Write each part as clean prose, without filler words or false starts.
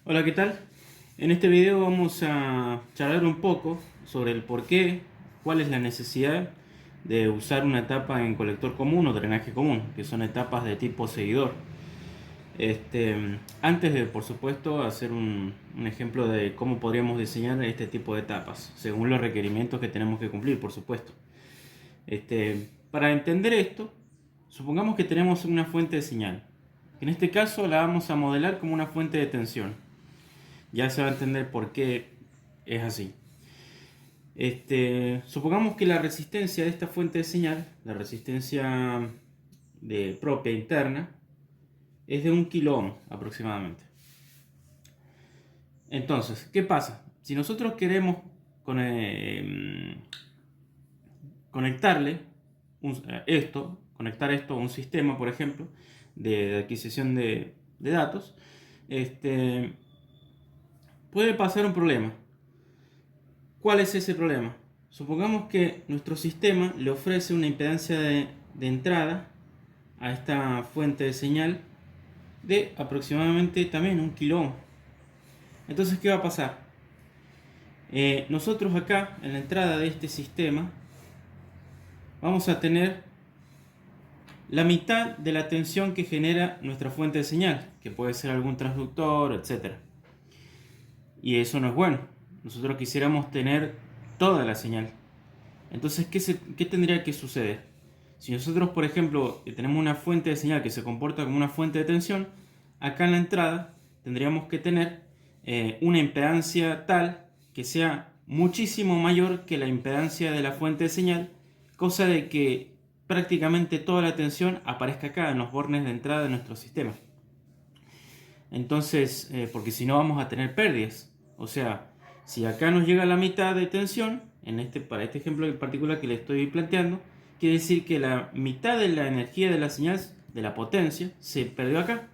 Hola, ¿qué tal? En este video vamos a charlar un poco sobre el por qué, cuál es la necesidad de usar una etapa en colector común o drenaje común, que son etapas de tipo seguidor. Antes de, por supuesto, hacer un ejemplo de cómo podríamos diseñar este tipo de etapas, según los requerimientos que tenemos que cumplir, por supuesto. Para entender esto, supongamos que tenemos una fuente de señal. En este caso la vamos a modelar como una fuente de tensión. Ya se va a entender por qué es así. Supongamos que la resistencia de esta fuente de señal, la resistencia propia interna, es de 1 kΩ aproximadamente. Entonces, ¿qué pasa? Si nosotros queremos conectarle conectar esto a un sistema, por ejemplo, de adquisición de datos, puede pasar un problema. ¿Cuál es ese problema? Supongamos que nuestro sistema le ofrece una impedancia de entrada a esta fuente de señal de aproximadamente también 1 kΩ. Entonces, ¿qué va a pasar? Nosotros acá, en la entrada de este sistema, vamos a tener la mitad de la tensión que genera nuestra fuente de señal, que puede ser algún transductor, etc. Y eso no es bueno. Nosotros quisiéramos tener toda la señal. Entonces, ¿qué tendría que suceder? Si nosotros, por ejemplo, tenemos una fuente de señal que se comporta como una fuente de tensión, acá en la entrada tendríamos que tener una impedancia tal que sea muchísimo mayor que la impedancia de la fuente de señal, cosa de que prácticamente toda la tensión aparezca acá en los bornes de entrada de nuestro sistema. Entonces, porque si no vamos a tener pérdidas. O sea, si acá nos llega la mitad de tensión, para este ejemplo en particular que le estoy planteando, quiere decir que la mitad de la energía de la señal, de la potencia, se perdió acá.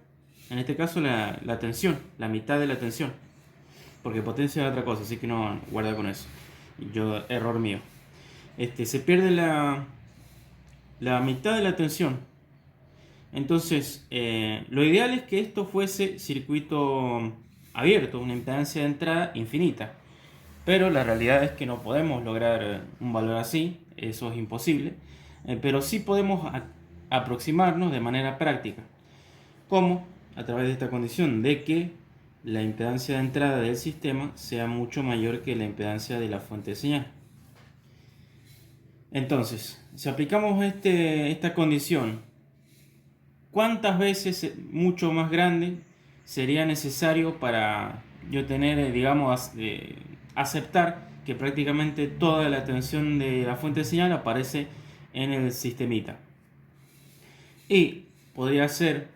En este caso la tensión, la mitad de la tensión. Porque potencia es otra cosa, así que no guarda con eso. Error mío. Se pierde la mitad de la tensión. Entonces, lo ideal es que esto fuese circuito abierto, una impedancia de entrada infinita. Pero la realidad es que no podemos lograr un valor así, eso es imposible. Pero sí podemos aproximarnos de manera práctica. ¿Cómo? A través de esta condición de que la impedancia de entrada del sistema sea mucho mayor que la impedancia de la fuente de señal. Entonces, si aplicamos esta condición, ¿cuántas veces mucho más grande sería necesario para yo tener, digamos, aceptar que prácticamente toda la tensión de la fuente de señal aparece en el sistemita? Y podría ser,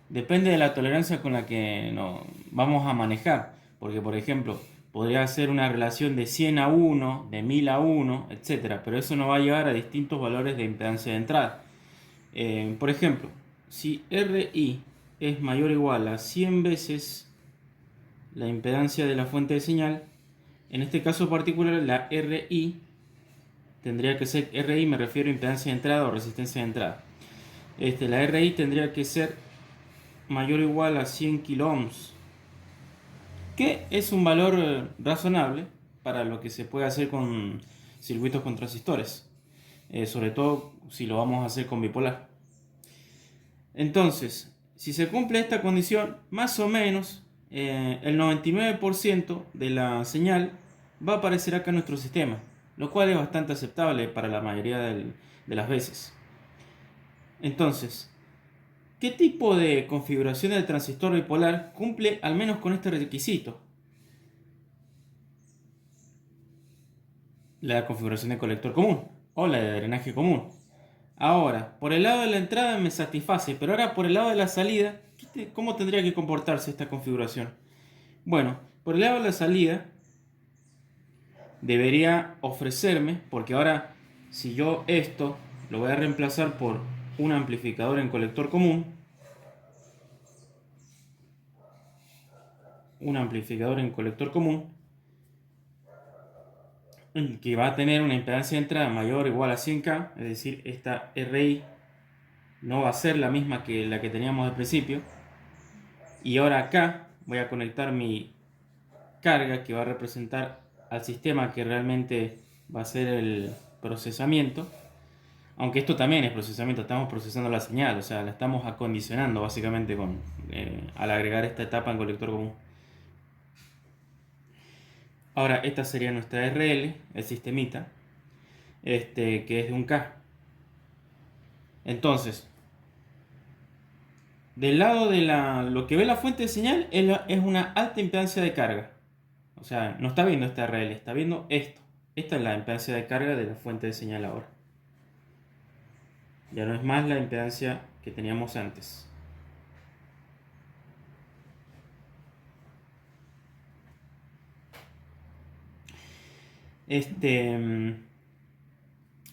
depende de la tolerancia con la que nos vamos a manejar, porque por ejemplo, podría ser una relación de 100 a 1, de 1000 a 1, etc. Pero eso nos va a llevar a distintos valores de impedancia de entrada. Por ejemplo, si RI es mayor o igual a 100 veces la impedancia de la fuente de señal, en este caso particular la RI tendría que ser, RI me refiero a impedancia de entrada o resistencia de entrada. La RI tendría que ser mayor o igual a 100 kiloohms, que es un valor razonable para lo que se puede hacer con circuitos con transistores, sobre todo si lo vamos a hacer con bipolar. Entonces, si se cumple esta condición, más o menos el 99% de la señal va a aparecer acá en nuestro sistema, lo cual es bastante aceptable para la mayoría de las veces. Entonces, ¿qué tipo de configuración del transistor bipolar cumple al menos con este requisito? La configuración de colector común o la de drenaje común. Ahora, por el lado de la entrada me satisface, pero ahora por el lado de la salida, ¿cómo tendría que comportarse esta configuración? Bueno, por el lado de la salida debería ofrecerme, porque ahora si yo esto lo voy a reemplazar por un amplificador en colector común, que va a tener una impedancia de entrada mayor o igual a 100K, es decir, esta RI no va a ser la misma que la que teníamos al principio. Y ahora acá, voy a conectar mi carga que va a representar al sistema que realmente va a ser el procesamiento. Aunque esto también es procesamiento, estamos procesando la señal, o sea, la estamos acondicionando básicamente al agregar esta etapa en colector común. Ahora, esta sería nuestra RL, el sistemita, que es de un K. Entonces, del lado de lo que ve la fuente de señal es una alta impedancia de carga. O sea, no está viendo esta RL, está viendo esto. Esta es la impedancia de carga de la fuente de señal ahora. Ya no es más la impedancia que teníamos antes.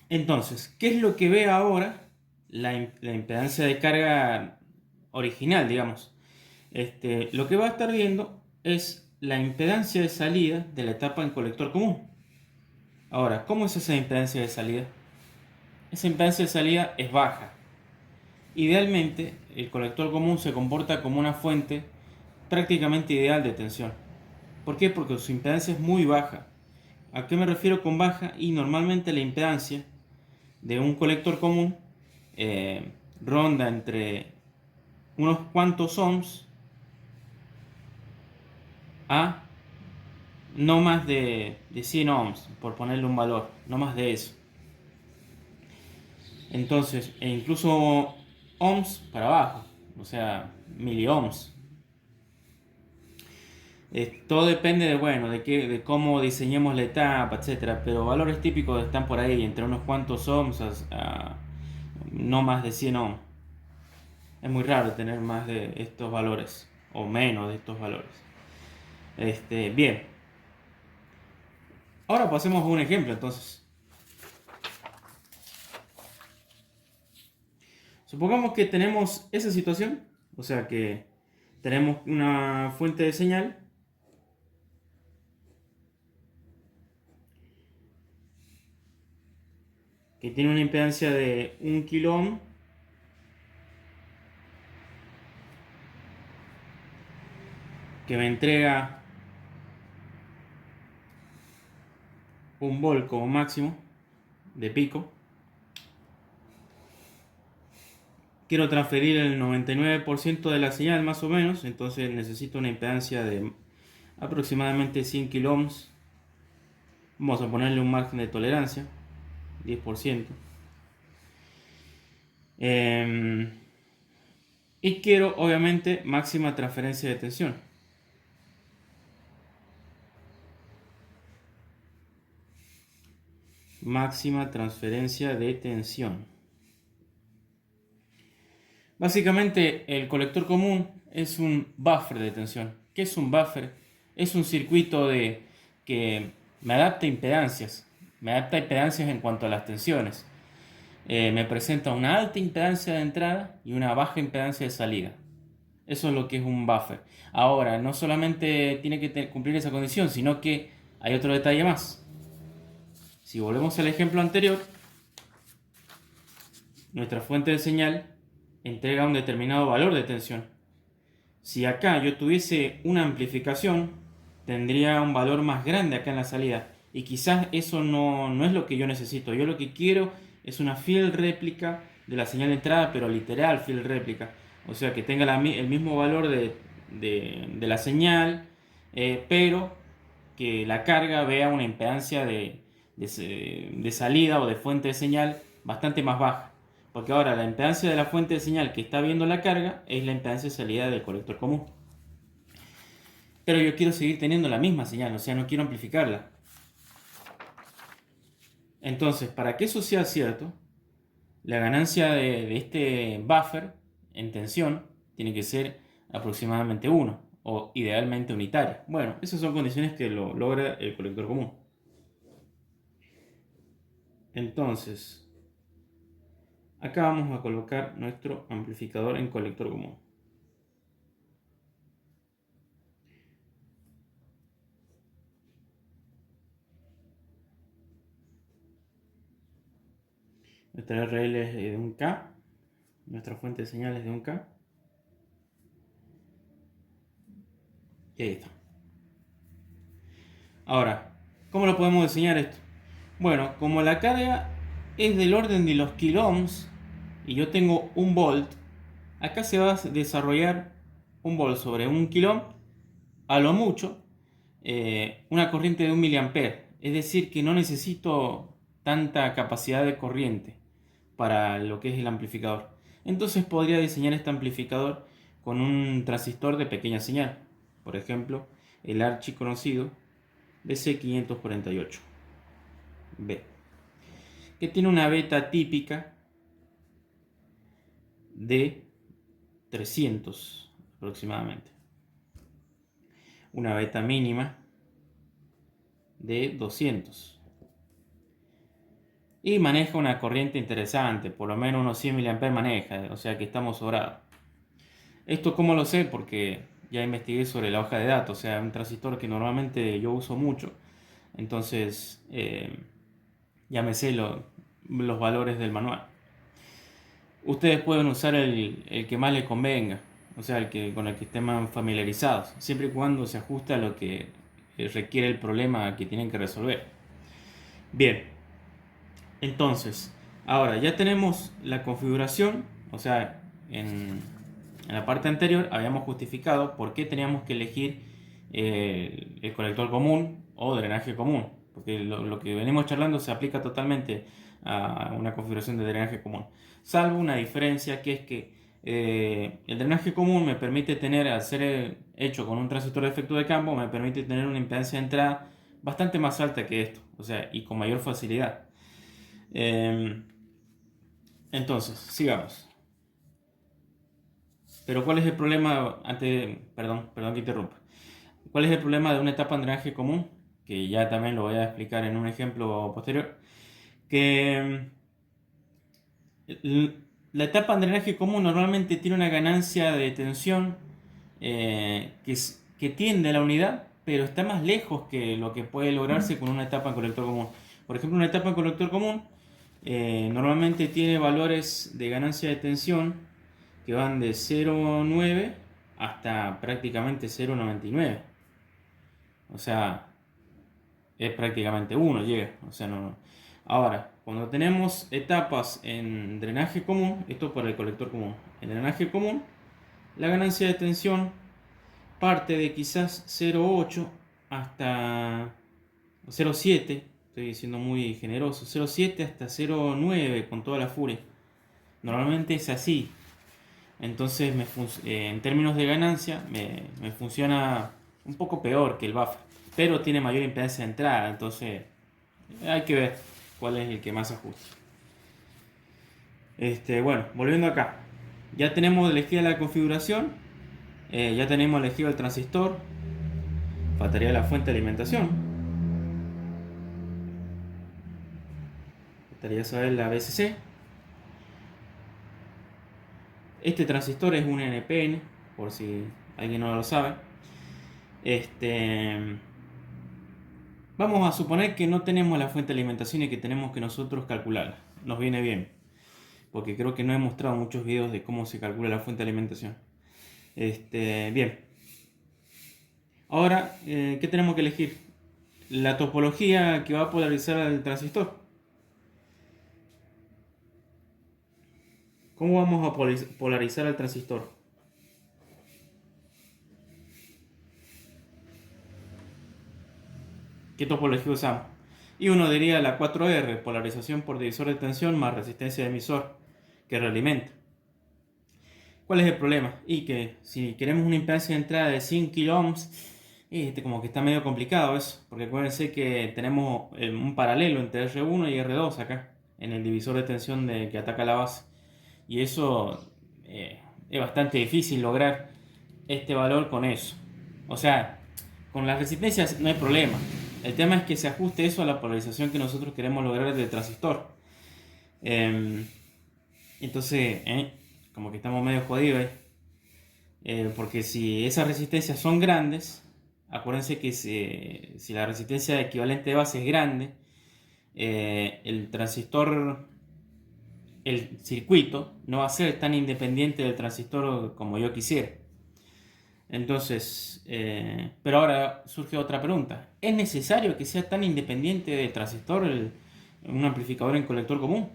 Entonces, ¿qué es lo que ve ahora la impedancia de carga original, digamos? Lo que va a estar viendo es la impedancia de salida de la etapa en colector común. Ahora, ¿cómo es esa impedancia de salida? Esa impedancia de salida es baja. Idealmente, el colector común se comporta como una fuente prácticamente ideal de tensión. ¿Por qué? Porque su impedancia es muy baja. ¿A qué me refiero con baja? Y normalmente la impedancia de un colector común ronda entre unos cuantos ohms a no más de 100 ohms, por ponerle un valor, no más de eso. Entonces, e incluso ohms para abajo, o sea, miliohms. Todo depende de cómo diseñemos la etapa, etcétera, pero valores típicos están por ahí, entre unos cuantos ohms a no más de 100 ohms. Es muy raro tener más de estos valores o menos de estos valores. Bien, ahora pasemos a un ejemplo entonces. Supongamos que tenemos esa situación, o sea que tenemos una fuente de señal que tiene una impedancia de 1 kilo ohm que me entrega un volt como máximo de pico. Quiero transferir el 99% de la señal más o menos, entonces necesito una impedancia de aproximadamente 100 kilo ohms. Vamos a ponerle un margen de tolerancia, 10%. Y quiero obviamente máxima transferencia de tensión. Máxima transferencia de tensión. Básicamente el colector común es un buffer de tensión. ¿Qué es un buffer? Es un circuito que me adapta impedancias. Me adapta impedancias en cuanto a las tensiones. Me presenta una alta impedancia de entrada y una baja impedancia de salida. Eso es lo que es un buffer. Ahora, no solamente tiene que cumplir esa condición, sino que hay otro detalle más. Si volvemos al ejemplo anterior, nuestra fuente de señal entrega un determinado valor de tensión. Si acá yo tuviese una amplificación, tendría un valor más grande acá en la salida. Y quizás eso no es lo que yo necesito. Yo lo que quiero es una field réplica de la señal de entrada, pero literal field réplica. O sea, que tenga el mismo valor de la señal, pero que la carga vea una impedancia de salida o de fuente de señal bastante más baja. Porque ahora la impedancia de la fuente de señal que está viendo la carga es la impedancia de salida del colector común. Pero yo quiero seguir teniendo la misma señal, o sea, no quiero amplificarla. Entonces, para que eso sea cierto, la ganancia de este buffer en tensión tiene que ser aproximadamente 1 o idealmente unitaria. Bueno, esas son condiciones que lo logra el colector común. Entonces, acá vamos a colocar nuestro amplificador en colector común. Nuestra RL es de un K, nuestra fuente de señal es de un K. Y ahí está. Ahora, ¿cómo lo podemos diseñar esto? Bueno, como la carga es del orden de los kiloohms y yo tengo un volt, acá se va a desarrollar un volt sobre un kiloohm, a lo mucho, una corriente de 1 miliampere. Es decir, que no necesito tanta capacidad de corriente para lo que es el amplificador. Entonces podría diseñar este amplificador con un transistor de pequeña señal. Por ejemplo, el archiconocido BC548B, que tiene una beta típica de 300 aproximadamente, una beta mínima de 200 y maneja una corriente interesante, por lo menos unos 100 mA maneja, o sea que estamos sobrados. ¿Esto cómo lo sé? Porque ya investigué sobre la hoja de datos, o sea, un transistor que normalmente yo uso mucho, entonces ya me sé los valores del manual. Ustedes pueden usar el que más les convenga, o sea, con el que estén más familiarizados, siempre y cuando se ajuste a lo que requiere el problema que tienen que resolver. Bien, entonces, ahora ya tenemos la configuración, o sea, en la parte anterior habíamos justificado por qué teníamos que elegir el colector común o drenaje común, porque lo que venimos charlando se aplica totalmente a una configuración de drenaje común, salvo una diferencia que es que el drenaje común me permite tener, al ser hecho con un transistor de efecto de campo, me permite tener una impedancia de entrada bastante más alta que esto, o sea, y con mayor facilidad. Entonces, sigamos. Pero ¿cuál es el problema? Perdón que interrumpa. ¿Cuál es el problema de una etapa en drenaje común? Que ya también lo voy a explicar en un ejemplo posterior. Que la etapa en drenaje común normalmente tiene una ganancia de tensión que tiende a la unidad, pero está más lejos que lo que puede lograrse con una etapa en colector común. Por ejemplo, una etapa en colector común normalmente tiene valores de ganancia de tensión que van de 0,9 hasta prácticamente 0,99. O sea, es prácticamente 1 llega. O sea, no. Ahora, cuando tenemos etapas en drenaje común, esto por el colector común, en drenaje común, la ganancia de tensión parte de quizás 0,8 hasta 0,7, estoy siendo muy generoso, 0,7 hasta 0,9 con toda la furia. Normalmente es así. Entonces, en términos de ganancia, me funciona un poco peor que el buffer, pero tiene mayor impedancia de entrada, entonces hay que ver cuál es el que más ajusta. Bueno, volviendo acá, ya tenemos elegida la configuración, ya tenemos elegido el transistor, faltaría la fuente de alimentación, faltaría saber la BCC. Este transistor es un NPN, por si alguien no lo sabe. Vamos a suponer que no tenemos la fuente de alimentación y que tenemos que nosotros calcularla. Nos viene bien, porque creo que no he mostrado muchos videos de cómo se calcula la fuente de alimentación. Bien. Ahora, ¿qué tenemos que elegir? La topología que va a polarizar al transistor. ¿Cómo vamos a polarizar al transistor? ¿Qué topología usamos? Y uno diría la 4R, polarización por divisor de tensión más resistencia de emisor, que realimenta. ¿Cuál es el problema? Y que si queremos una impedancia de entrada de 100 kiloohms, como que está medio complicado eso, porque acuérdense que tenemos un paralelo entre R1 y R2 acá, en el divisor de tensión que ataca la base. Y eso es bastante difícil lograr este valor con eso. O sea, con las resistencias no hay problema. El tema es que se ajuste eso a la polarización que nosotros queremos lograr del transistor. Entonces, como que estamos medio jodidos. Porque si esas resistencias son grandes, acuérdense que si la resistencia equivalente de base es grande, el transistor, el circuito, no va a ser tan independiente del transistor como yo quisiera. Entonces, pero ahora surge otra pregunta. ¿Es necesario que sea tan independiente del transistor un amplificador en colector común?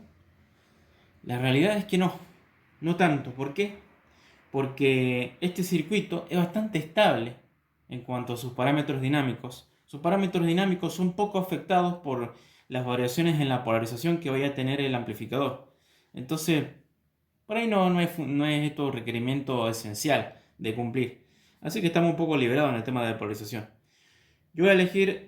La realidad es que no, no tanto. ¿Por qué? Porque este circuito es bastante estable en cuanto a sus parámetros dinámicos. Sus parámetros dinámicos son poco afectados por las variaciones en la polarización que vaya a tener el amplificador. Entonces, por ahí no es esto un requerimiento esencial de cumplir. Así que estamos un poco liberados en el tema de la polarización. Yo voy a elegir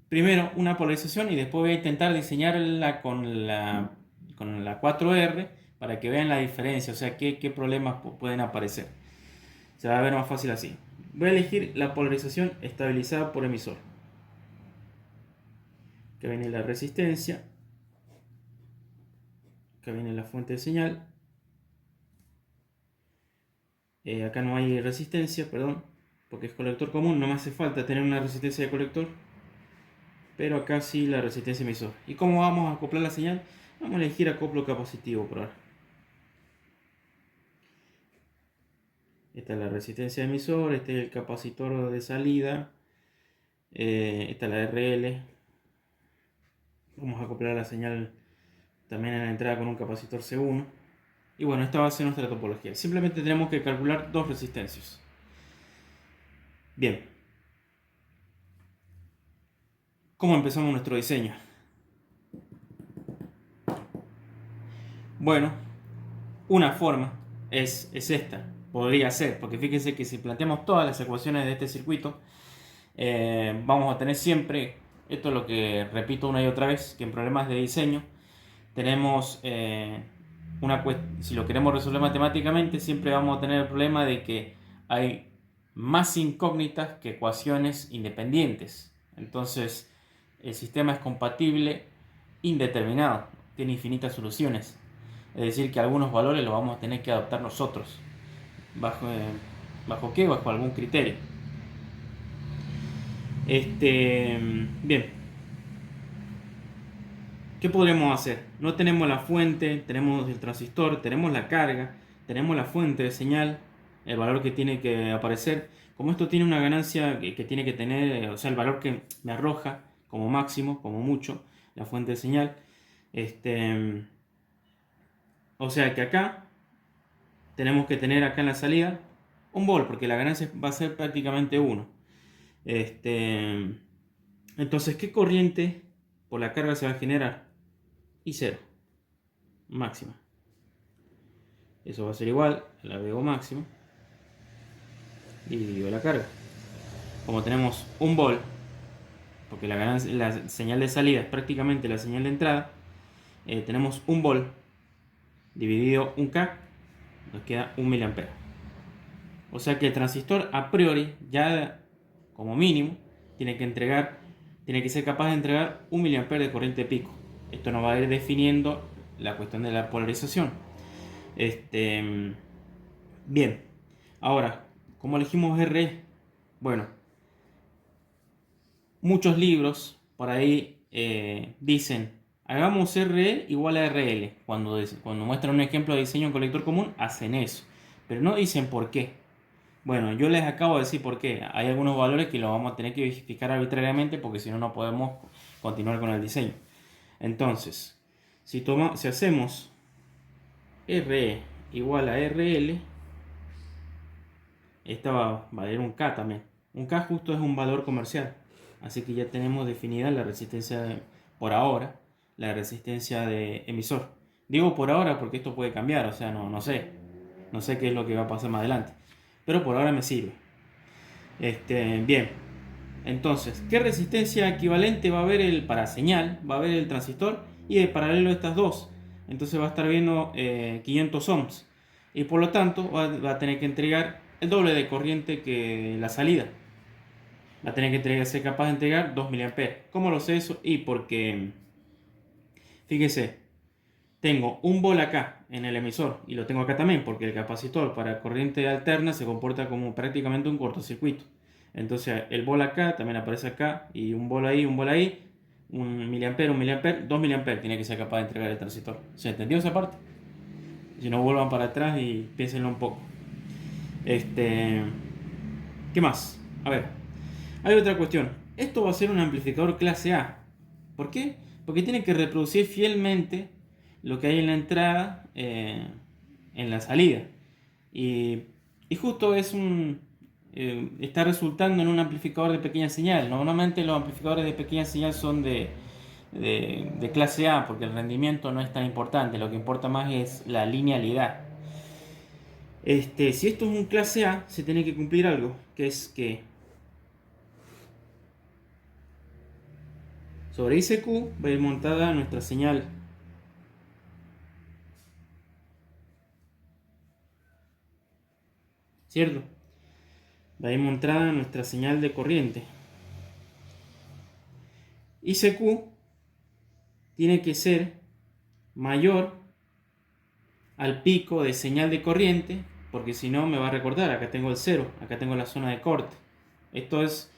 primero una polarización y después voy a intentar diseñarla con la 4R para que vean la diferencia, o sea, qué problemas pueden aparecer. Se va a ver más fácil así. Voy a elegir la polarización estabilizada por emisor. Acá viene la resistencia. Acá viene la fuente de señal. Acá no hay resistencia, perdón, porque es colector común, no me hace falta tener una resistencia de colector. Pero acá sí la resistencia emisor. ¿Y cómo vamos a acoplar la señal? Vamos a elegir acoplo capacitivo por ahora. Esta es la resistencia de emisor, este es el capacitor de salida, esta es la RL. Vamos a acoplar la señal también en la entrada con un capacitor C1. Y bueno, esta va a ser nuestra topología. Simplemente tenemos que calcular dos resistencias. Bien. ¿Cómo empezamos nuestro diseño? Bueno, una forma es esta. Podría ser, porque fíjense que si planteamos todas las ecuaciones de este circuito, vamos a tener siempre, esto es lo que repito una y otra vez, que en problemas de diseño tenemos si lo queremos resolver matemáticamente, siempre vamos a tener el problema de que hay más incógnitas que ecuaciones independientes. Entonces, el sistema es compatible indeterminado, tiene infinitas soluciones. Es decir, que algunos valores los vamos a tener que adaptar nosotros. ¿Bajo qué? Bajo algún criterio. Bien. ¿Qué podremos hacer? No tenemos la fuente, tenemos el transistor, tenemos la carga, tenemos la fuente de señal, el valor que tiene que aparecer. Como esto tiene una ganancia que tiene que tener, o sea, el valor que me arroja como máximo, como mucho, la fuente de señal. O sea que acá tenemos que tener acá en la salida un volt, porque la ganancia va a ser prácticamente 1. Entonces, ¿qué corriente por la carga se va a generar? Y 0, máxima. Eso va a ser igual a la VO máxima dividido la carga. Como tenemos un volt, porque la señal de salida es prácticamente la señal de entrada, tenemos un volt dividido un K, nos queda 1 mA. O sea que el transistor a priori, ya como mínimo, tiene que ser capaz de entregar 1 mA de corriente pico. Esto nos va a ir definiendo la cuestión de la polarización. Bien, ahora, ¿cómo elegimos R? Bueno, muchos libros por ahí dicen, hagamos RE igual a RL. Cuando muestran un ejemplo de diseño en colector común, hacen eso. Pero no dicen por qué. Bueno, yo les acabo de decir por qué. Hay algunos valores que los vamos a tener que verificar arbitrariamente porque si no, no podemos continuar con el diseño. Entonces, si hacemos RE igual a RL, esta va a valer un K también. Un K justo es un valor comercial. Así que ya tenemos definida la resistencia por ahora, la resistencia de emisor. Digo por ahora porque esto puede cambiar, o sea, no sé. No sé qué es lo que va a pasar más adelante. Pero por ahora me sirve. Bien. Entonces, ¿qué resistencia equivalente va a haber para señal? Va a haber el transistor y de paralelo estas dos. Entonces va a estar viendo 500 ohms. Y por lo tanto va a tener que entregar el doble de corriente que la salida. Va a tener que ser capaz de entregar 2 mA. ¿Cómo lo sé eso? Y porque, fíjese, tengo un volt acá en el emisor y lo tengo acá también porque el capacitor para corriente alterna se comporta como prácticamente un cortocircuito. Entonces el volt acá también aparece acá y un volt ahí, 1 miliampere, 2 miliamperes tiene que ser capaz de entregar el transistor. ¿Se entendió esa parte? Si no, vuelvan para atrás y piénsenlo un poco. Este, ¿Qué más? A ver, hay otra cuestión. Esto va a ser un amplificador clase A. ¿Por qué? Porque tiene que reproducir fielmente lo que hay en la entrada, en la salida. Y, y justo está resultando en un amplificador de pequeña señal. Normalmente los amplificadores de pequeña señal son de clase A porque el rendimiento no es tan importante. Lo que importa más es la linealidad. Si esto es un clase A, se tiene que cumplir algo, que es que sobre ICQ va a ir montada nuestra señal, ¿cierto? Va a ir montada nuestra señal de corriente. ICQ tiene que ser mayor al pico de señal de corriente, porque si no me va a recordar, acá tengo el cero, acá tengo la zona de corte. Esto es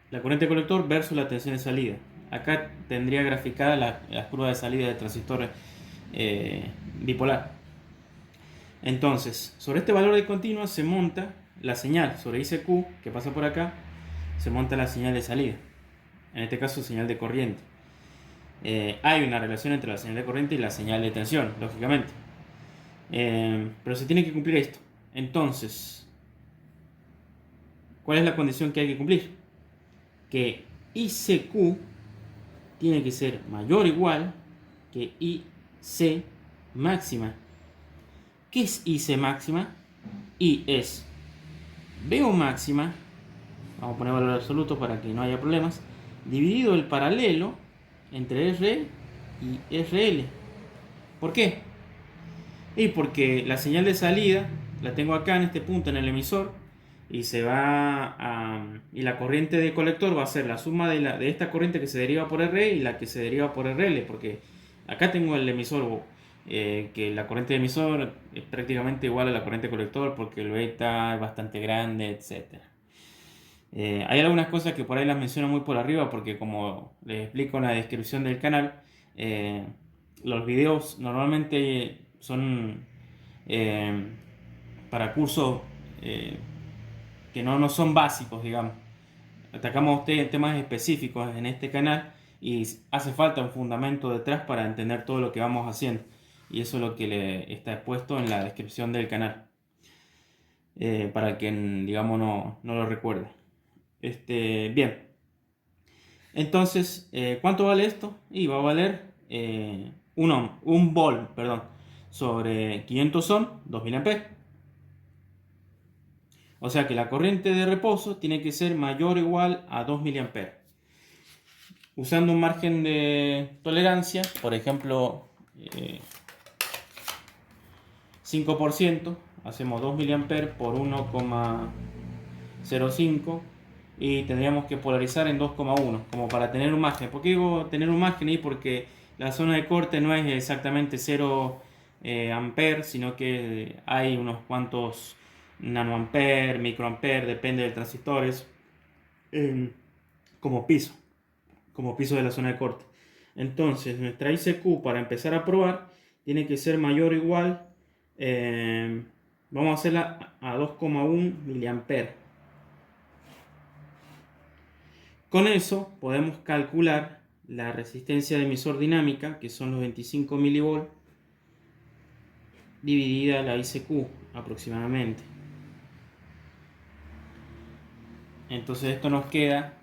la corriente de colector versus la tensión de salida. Acá tendría graficada la curva de salida del transistor bipolar. Entonces, sobre este valor de continua se monta la señal, sobre ICQ, que pasa por acá, se monta la señal de salida. En este caso, señal de corriente. Hay una relación entre la señal de corriente y la señal de tensión, lógicamente. Pero se tiene que cumplir esto. Entonces, ¿cuál es la condición que hay que cumplir? Que ICQ tiene que ser mayor o igual que IC máxima. ¿Qué es IC máxima? I es VO máxima, vamos a poner valor absoluto para que no haya problemas, dividido el paralelo entre R y RL. ¿Por qué? Y porque la señal de salida la tengo acá en este punto en el emisor y y la corriente de colector va a ser la suma de esta corriente que se deriva por R y la que se deriva por RL, porque acá tengo el emisor, que la corriente de emisor es prácticamente igual a la corriente de colector porque el beta es bastante grande, etcétera. Hay algunas cosas que por ahí las menciono muy por arriba porque como les explico en la descripción del canal, los videos normalmente son eh, para cursos que no son básicos, digamos. Atacamos temas específicos en este canal y hace falta un fundamento detrás para entender todo lo que vamos haciendo. Y eso es lo que le está expuesto en la descripción del canal. Para quien, digamos, no lo recuerde. Bien. Entonces, ¿cuánto vale esto? Y va a valer un volt, perdón, sobre 500 ohm, 2000 amperes. O sea que la corriente de reposo tiene que ser mayor o igual a 2 mA. Usando un margen de tolerancia, por ejemplo, 5%, hacemos 2 mA por 1,05 y tendríamos que polarizar en 2,1 como para tener un margen. ¿Por qué digo tener un margen ahí? Porque la zona de corte no es exactamente 0 amperes, sino que hay unos cuantos nanoamperes, microamperes, depende de transistores, eh, como piso, como piso de la zona de corte. Entonces, nuestra ICQ para empezar a probar tiene que ser mayor o igual, vamos a hacerla a 2,1 miliamperes. Con eso podemos calcular la resistencia de emisor dinámica, que son los 25 mV, dividida la ICQ aproximadamente. Entonces esto nos queda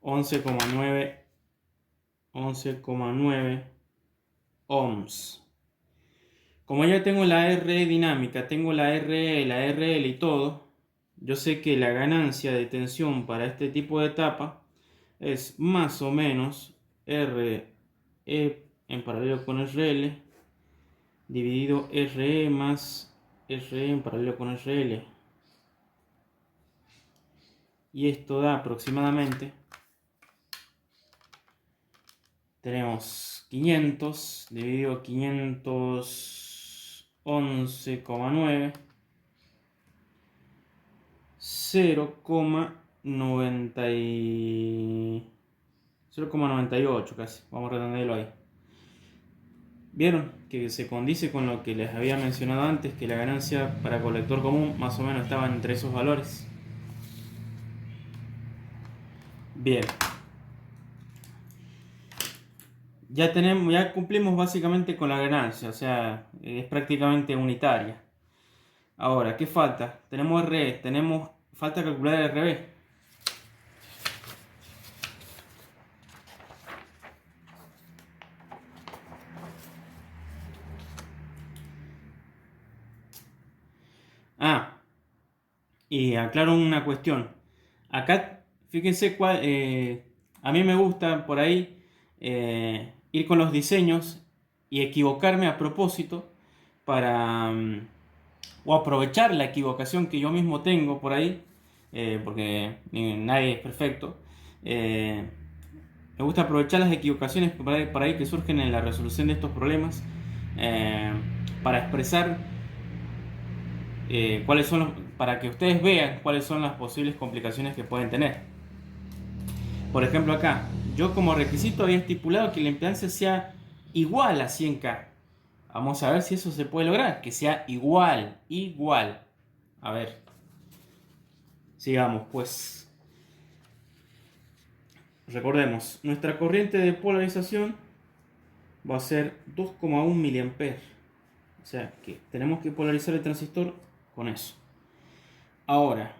11,9 ohms. Como ya tengo la R dinámica, tengo la RE, la RL y todo, yo sé que la ganancia de tensión para este tipo de etapa es más o menos RE en paralelo con RL dividido RE más RE en paralelo con RL. Y esto da aproximadamente, tenemos 500 dividido 511,9, 0,90 0,98 casi, vamos a redondearlo ahí. Vieron que se condice con lo que les había mencionado antes, que la ganancia para colector común más o menos estaba entre esos valores. Bien, ya cumplimos básicamente con la ganancia, o sea, es prácticamente unitaria. Ahora, ¿qué falta? Tenemos RE, falta calcular el RB. Y aclaro una cuestión. Acá, fíjense a mí me gusta por ahí ir con los diseños y equivocarme a propósito para o aprovechar la equivocación que yo mismo tengo por ahí, porque nadie es perfecto. Me gusta aprovechar las equivocaciones por ahí que surgen en la resolución de estos problemas para expresar para que ustedes vean cuáles son las posibles complicaciones que pueden tener. Por ejemplo acá, yo como requisito había estipulado que la impedancia sea igual a 100K. Vamos a ver si eso se puede lograr, que sea igual. A ver, sigamos pues. Recordemos, nuestra corriente de polarización va a ser 2,1 mA. O sea que tenemos que polarizar el transistor con eso. Ahora,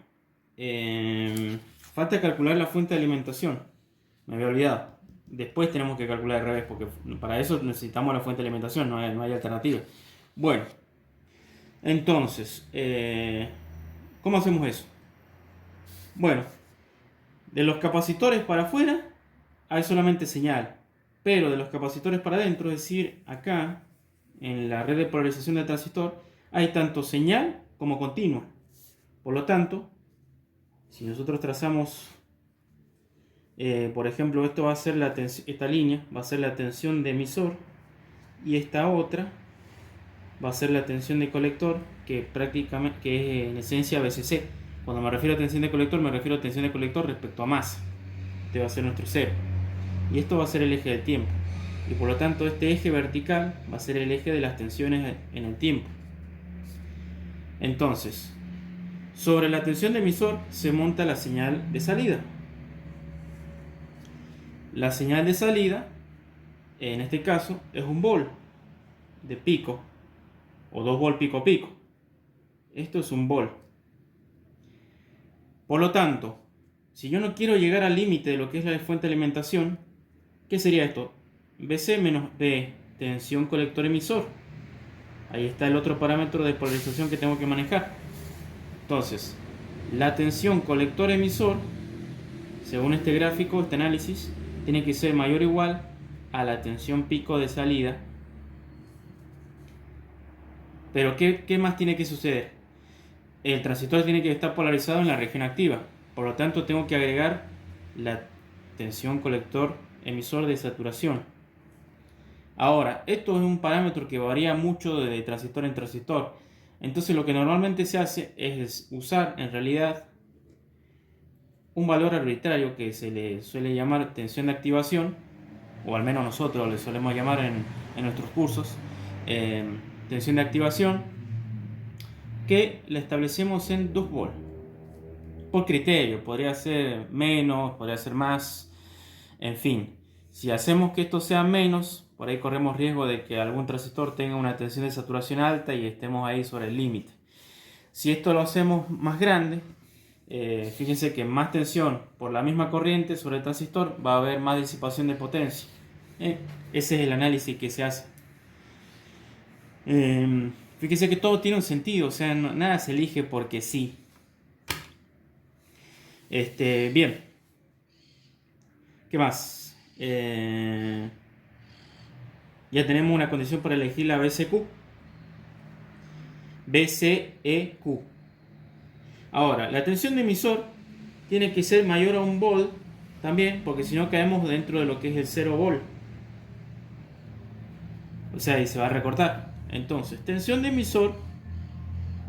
falta calcular la fuente de alimentación. Me había olvidado. Después tenemos que calcular al revés, porque para eso necesitamos la fuente de alimentación, no hay alternativa. Bueno, entonces, ¿cómo hacemos eso? Bueno, de los capacitores para afuera hay solamente señal, pero de los capacitores para adentro, es decir, acá en la red de polarización del transistor, hay tanto señal como continua. Por lo tanto, si nosotros trazamos, por ejemplo, esto va a ser esta línea va a ser la tensión de emisor y esta otra va a ser la tensión de colector, que es en esencia BCC. Cuando me refiero a tensión de colector, me refiero a tensión de colector respecto a masa. Este va a ser nuestro cero. Y esto va a ser el eje del tiempo. Y por lo tanto, este eje vertical va a ser el eje de las tensiones en el tiempo. Entonces, sobre la tensión de emisor se monta la señal de salida. La señal de salida, en este caso, es un vol de pico o 2 vol pico a pico. Esto es un vol. Por lo tanto, si yo no quiero llegar al límite de lo que es la fuente de alimentación, ¿qué sería esto? BC menos B, tensión colector emisor. Ahí está el otro parámetro de polarización que tengo que manejar. Entonces, la tensión colector emisor, según este gráfico, este análisis, tiene que ser mayor o igual a la tensión pico de salida. Pero ¿qué más tiene que suceder? El transistor tiene que estar polarizado en la región activa. Por lo tanto, tengo que agregar la tensión colector emisor de saturación. Ahora, esto es un parámetro que varía mucho de transistor en transistor. Entonces, lo que normalmente se hace es usar en realidad un valor arbitrario que se le suele llamar tensión de activación, o al menos nosotros le solemos llamar en nuestros cursos tensión de activación, que la establecemos en 2 volt. Por criterio, podría ser menos, podría ser más, en fin. Si hacemos que esto sea menos, por ahí corremos riesgo de que algún transistor tenga una tensión de saturación alta y estemos ahí sobre el límite. Si esto lo hacemos más grande, fíjense que más tensión por la misma corriente sobre el transistor va a haber más disipación de potencia. Ese es el análisis que se hace. Fíjense que todo tiene un sentido, o sea, nada se elige porque sí. Bien. ¿Qué más? Ya tenemos una condición para elegir la BCEQ. Ahora, la tensión de emisor tiene que ser mayor a 1 volt también, porque si no caemos dentro de lo que es el 0 volt. O sea, ahí se va a recortar. Entonces, tensión de emisor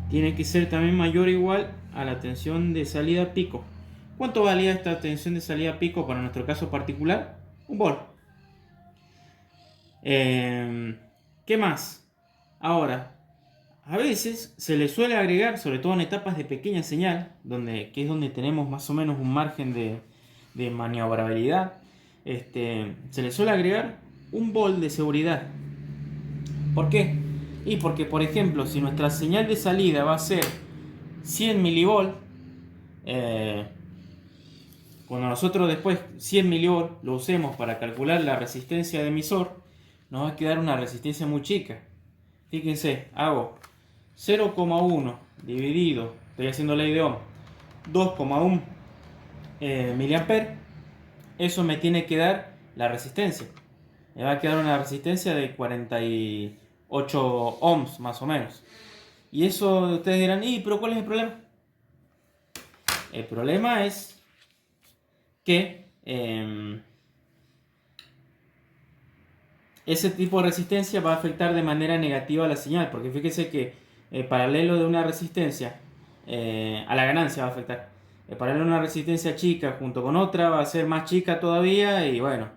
tiene que ser también mayor o igual a la tensión de salida pico. ¿Cuánto valía esta tensión de salida pico para nuestro caso particular? Un volt. ¿Qué más? Ahora, a veces se le suele agregar, sobre todo en etapas de pequeña señal, que es donde tenemos más o menos un margen de maniobrabilidad, se le suele agregar un volt de seguridad. ¿Por qué? Y porque, por ejemplo, si nuestra señal de salida va a ser 100 milivolt, cuando nosotros después 100 milivolt lo usemos para calcular la resistencia de emisor, nos va a quedar una resistencia muy chica. Fíjense, hago 0,1 dividido, estoy haciendo ley de Ohm, 2,1 miliamperes, eso me tiene que dar la resistencia. Me va a quedar una resistencia de 48 ohms más o menos. Y eso ustedes dirán, pero ¿cuál es el problema? El problema es que ese tipo de resistencia va a afectar de manera negativa a la señal, porque fíjese que el paralelo de una resistencia a la ganancia va a afectar. El paralelo de una resistencia chica junto con otra va a ser más chica todavía y bueno,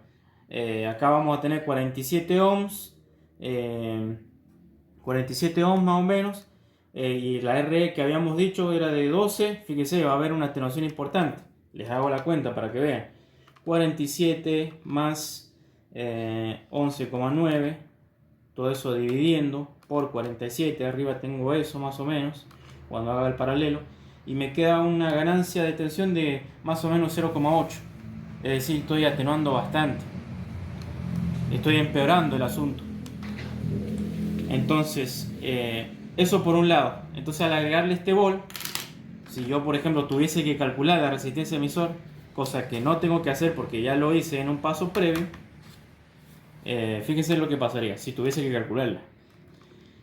acá vamos a tener 47 ohms, 47 ohms más o menos, y la R que habíamos dicho era de 12, fíjese, va a haber una atenuación importante. Les hago la cuenta para que vean. 47 más 11,9, todo eso dividiendo por 47, arriba tengo eso más o menos, cuando haga el paralelo, y me queda una ganancia de tensión de más o menos 0,8, es decir, estoy atenuando bastante, estoy empeorando el asunto. Entonces, eso por un lado. Entonces, al agregarle este volt, si yo por ejemplo tuviese que calcular la resistencia emisor, cosa que no tengo que hacer porque ya lo hice en un paso previo, fíjense lo que pasaría si tuviese que calcularla.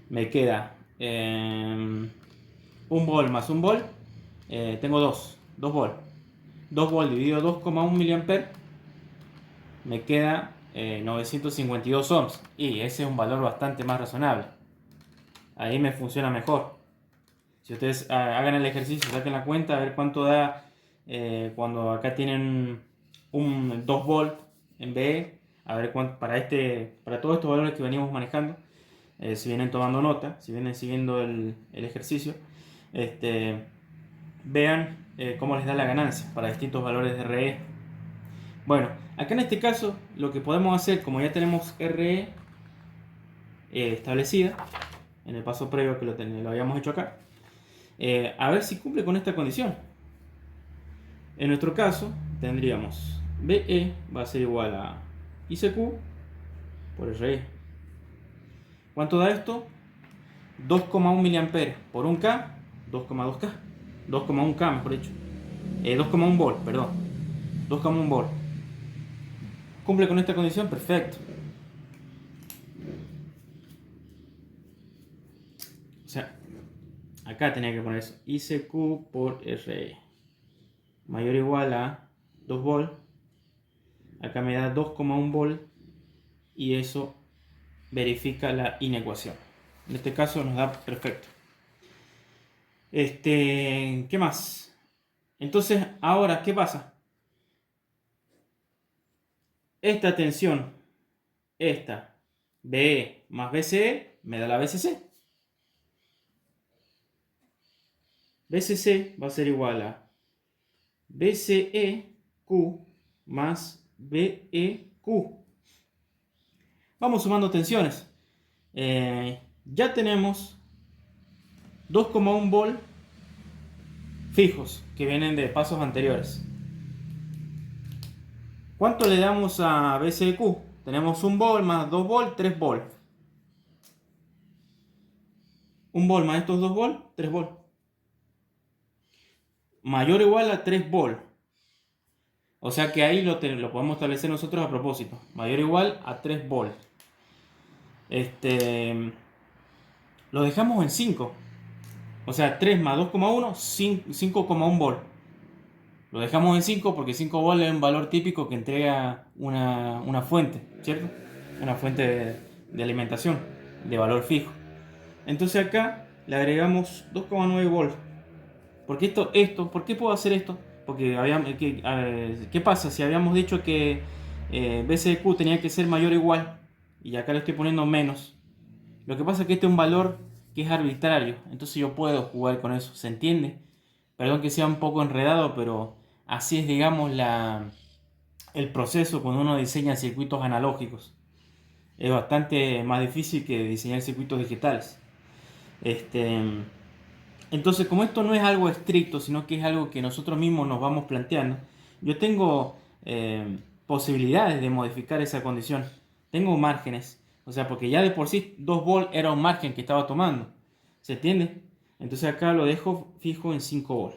Me queda un volt más un volt, tengo 2 volt. 2 volt dividido 2,1 miliamperes, me queda 952 ohms. Y ese es un valor bastante más razonable. Ahí me funciona mejor. Si ustedes hagan el ejercicio, saquen la cuenta, a ver cuánto da cuando acá tienen un 2 volt en BE, a ver cuánto, para todos estos valores que venimos manejando, si vienen tomando nota, si vienen siguiendo el ejercicio, vean cómo les da la ganancia para distintos valores de RE. Bueno, acá en este caso lo que podemos hacer, como ya tenemos RE establecida, en el paso previo que lo habíamos hecho acá, a ver si cumple con esta condición. En nuestro caso tendríamos BE va a ser igual a ICQ por RE. ¿Cuánto da esto? 2,1 miliamperes por 1K, 2,2K, 2,1K mejor dicho, 2,1 volt, perdón, 2,1 volt. ¿Cumple con esta condición? Perfecto. O sea, acá tenía que poner eso, ICQ por RE mayor o igual a 2 volt. Acá me da 2,1 volt y eso verifica la inecuación. En este caso nos da perfecto. ¿Qué más? Entonces, ahora, ¿qué pasa? Esta tensión, esta BE más BCE, me da la BCC. BCC va a ser igual a BCEQ más BEQ. Vamos sumando tensiones. Ya tenemos 2,1 volt fijos que vienen de pasos anteriores. ¿Cuánto le damos a BCEQ? Tenemos 1 volt más 2 volt, 3 volt. 1 volt más estos 2 volt, 3 volt. Mayor o igual a 3 volt. O sea que ahí lo podemos establecer nosotros a propósito. Mayor o igual a 3 volt. Lo dejamos en 5. O sea, 3 más 2,1, 5,1 volt. Lo dejamos en 5 porque 5 volt es un valor típico que entrega una fuente, ¿cierto? Una fuente de alimentación de valor fijo. Entonces acá le agregamos 2,9 volt. Porque ¿por qué puedo hacer esto? Porque ¿qué pasa? Si habíamos dicho que BCQ tenía que ser mayor o igual, y acá le estoy poniendo menos. Lo que pasa es que este es un valor que es arbitrario, entonces yo puedo jugar con eso, ¿se entiende? Perdón que sea un poco enredado, pero así es, digamos, el proceso cuando uno diseña circuitos analógicos. Es bastante más difícil que diseñar circuitos digitales. Este, entonces, como esto no es algo estricto, sino que es algo que nosotros mismos nos vamos planteando, yo tengo posibilidades de modificar esa condición. Tengo márgenes. O sea, porque ya de por sí 2 volt era un margen que estaba tomando. ¿Se entiende? Entonces acá lo dejo fijo en 5 volt.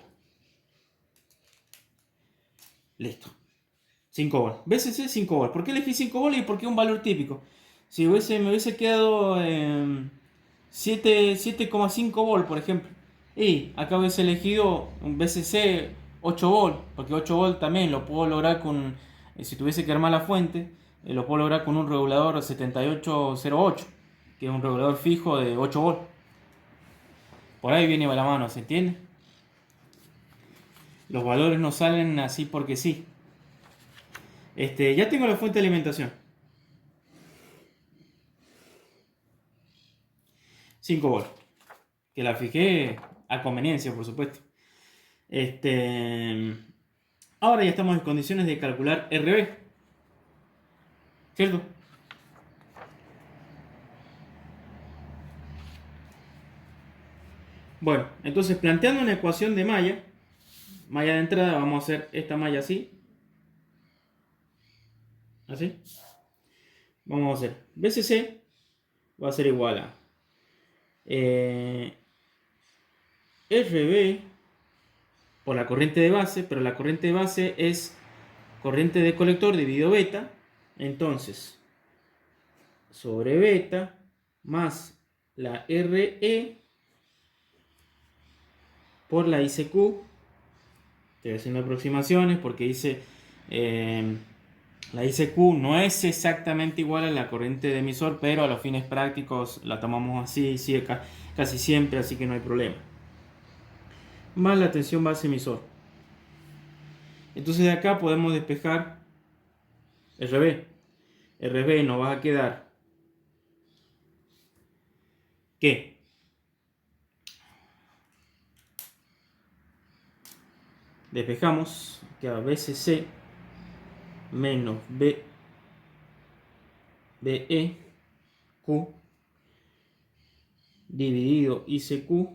Listo. 5 volt. BCC 5 volt. ¿Por qué elegí 5 volt y por qué un valor típico? Si me hubiese quedado en 7,5 volt, por ejemplo. Y acá hubiese elegido un BCC 8 volt, porque 8 volt también lo puedo lograr con, si tuviese que armar la fuente, lo puedo lograr con un regulador 7808, que es un regulador fijo de 8 volt. Por ahí viene la mano, ¿se entiende? Los valores no salen así porque sí. Ya tengo la fuente de alimentación. 5 volt. Que la fijé a conveniencia, por supuesto. Ahora ya estamos en condiciones de calcular RB. ¿Cierto? Bueno, entonces planteando una ecuación de malla de entrada, vamos a hacer esta malla así. Así. Vamos a hacer BCC va a ser igual a RB por la corriente de base, pero la corriente de base es corriente de colector dividido beta. Entonces, sobre beta más la RE por la ICQ. Estoy haciendo aproximaciones porque dice la ICQ no es exactamente igual a la corriente de emisor, pero a los fines prácticos la tomamos así, sí, casi siempre, así que no hay problema. Más la tensión base emisor. Entonces de acá podemos despejar RB. RB nos va a quedar ¿qué? Despejamos, queda BCC menos BE Q dividido ICQ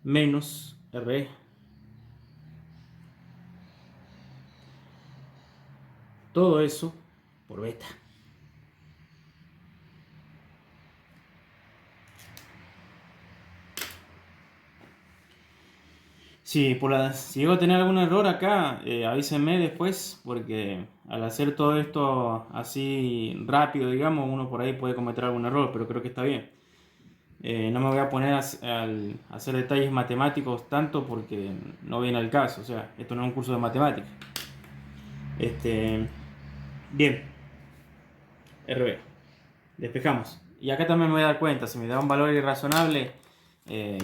menos RE. Todo eso por beta. Si llego a tener algún error acá, avísenme después, porque al hacer todo esto así rápido, digamos, uno por ahí puede cometer algún error, pero creo que está bien. No me voy a poner a hacer detalles matemáticos tanto porque no viene al caso, o sea, esto no es un curso de matemáticas. Bien, RB, despejamos. Y acá también me voy a dar cuenta, si me da un valor irrazonable,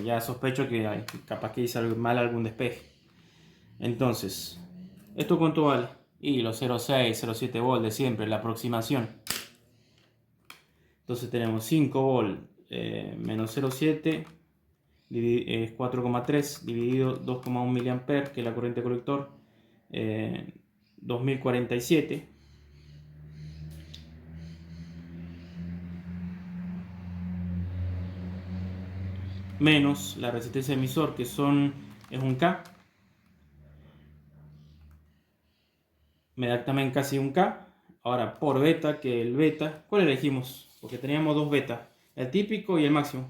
ya sospecho que capaz que hice mal algún despeje. Entonces, ¿esto cuánto vale? Y los 0,6, 0,7 volt de siempre, la aproximación. Entonces tenemos 5 volt menos 0,7 es 4,3 dividido 2,1 mA, que es la corriente colector, 2047. Menos la resistencia de emisor, que es un K. Me da también casi un K. Ahora por beta, que el beta, ¿cuál elegimos? Porque teníamos dos betas, el típico y el máximo.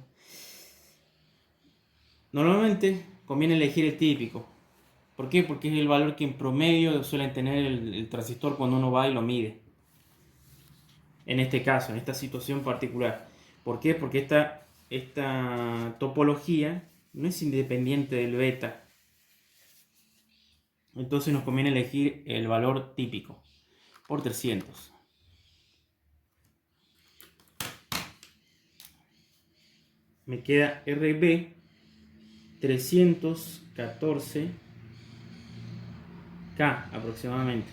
Normalmente conviene elegir el típico. ¿Por qué? Porque es el valor que en promedio suelen tener el transistor cuando uno va y lo mide. En este caso, en esta situación particular. ¿Por qué? Porque esta topología no es independiente del beta. Entonces nos conviene elegir el valor típico por 300. Me queda RB 314 K K aproximadamente.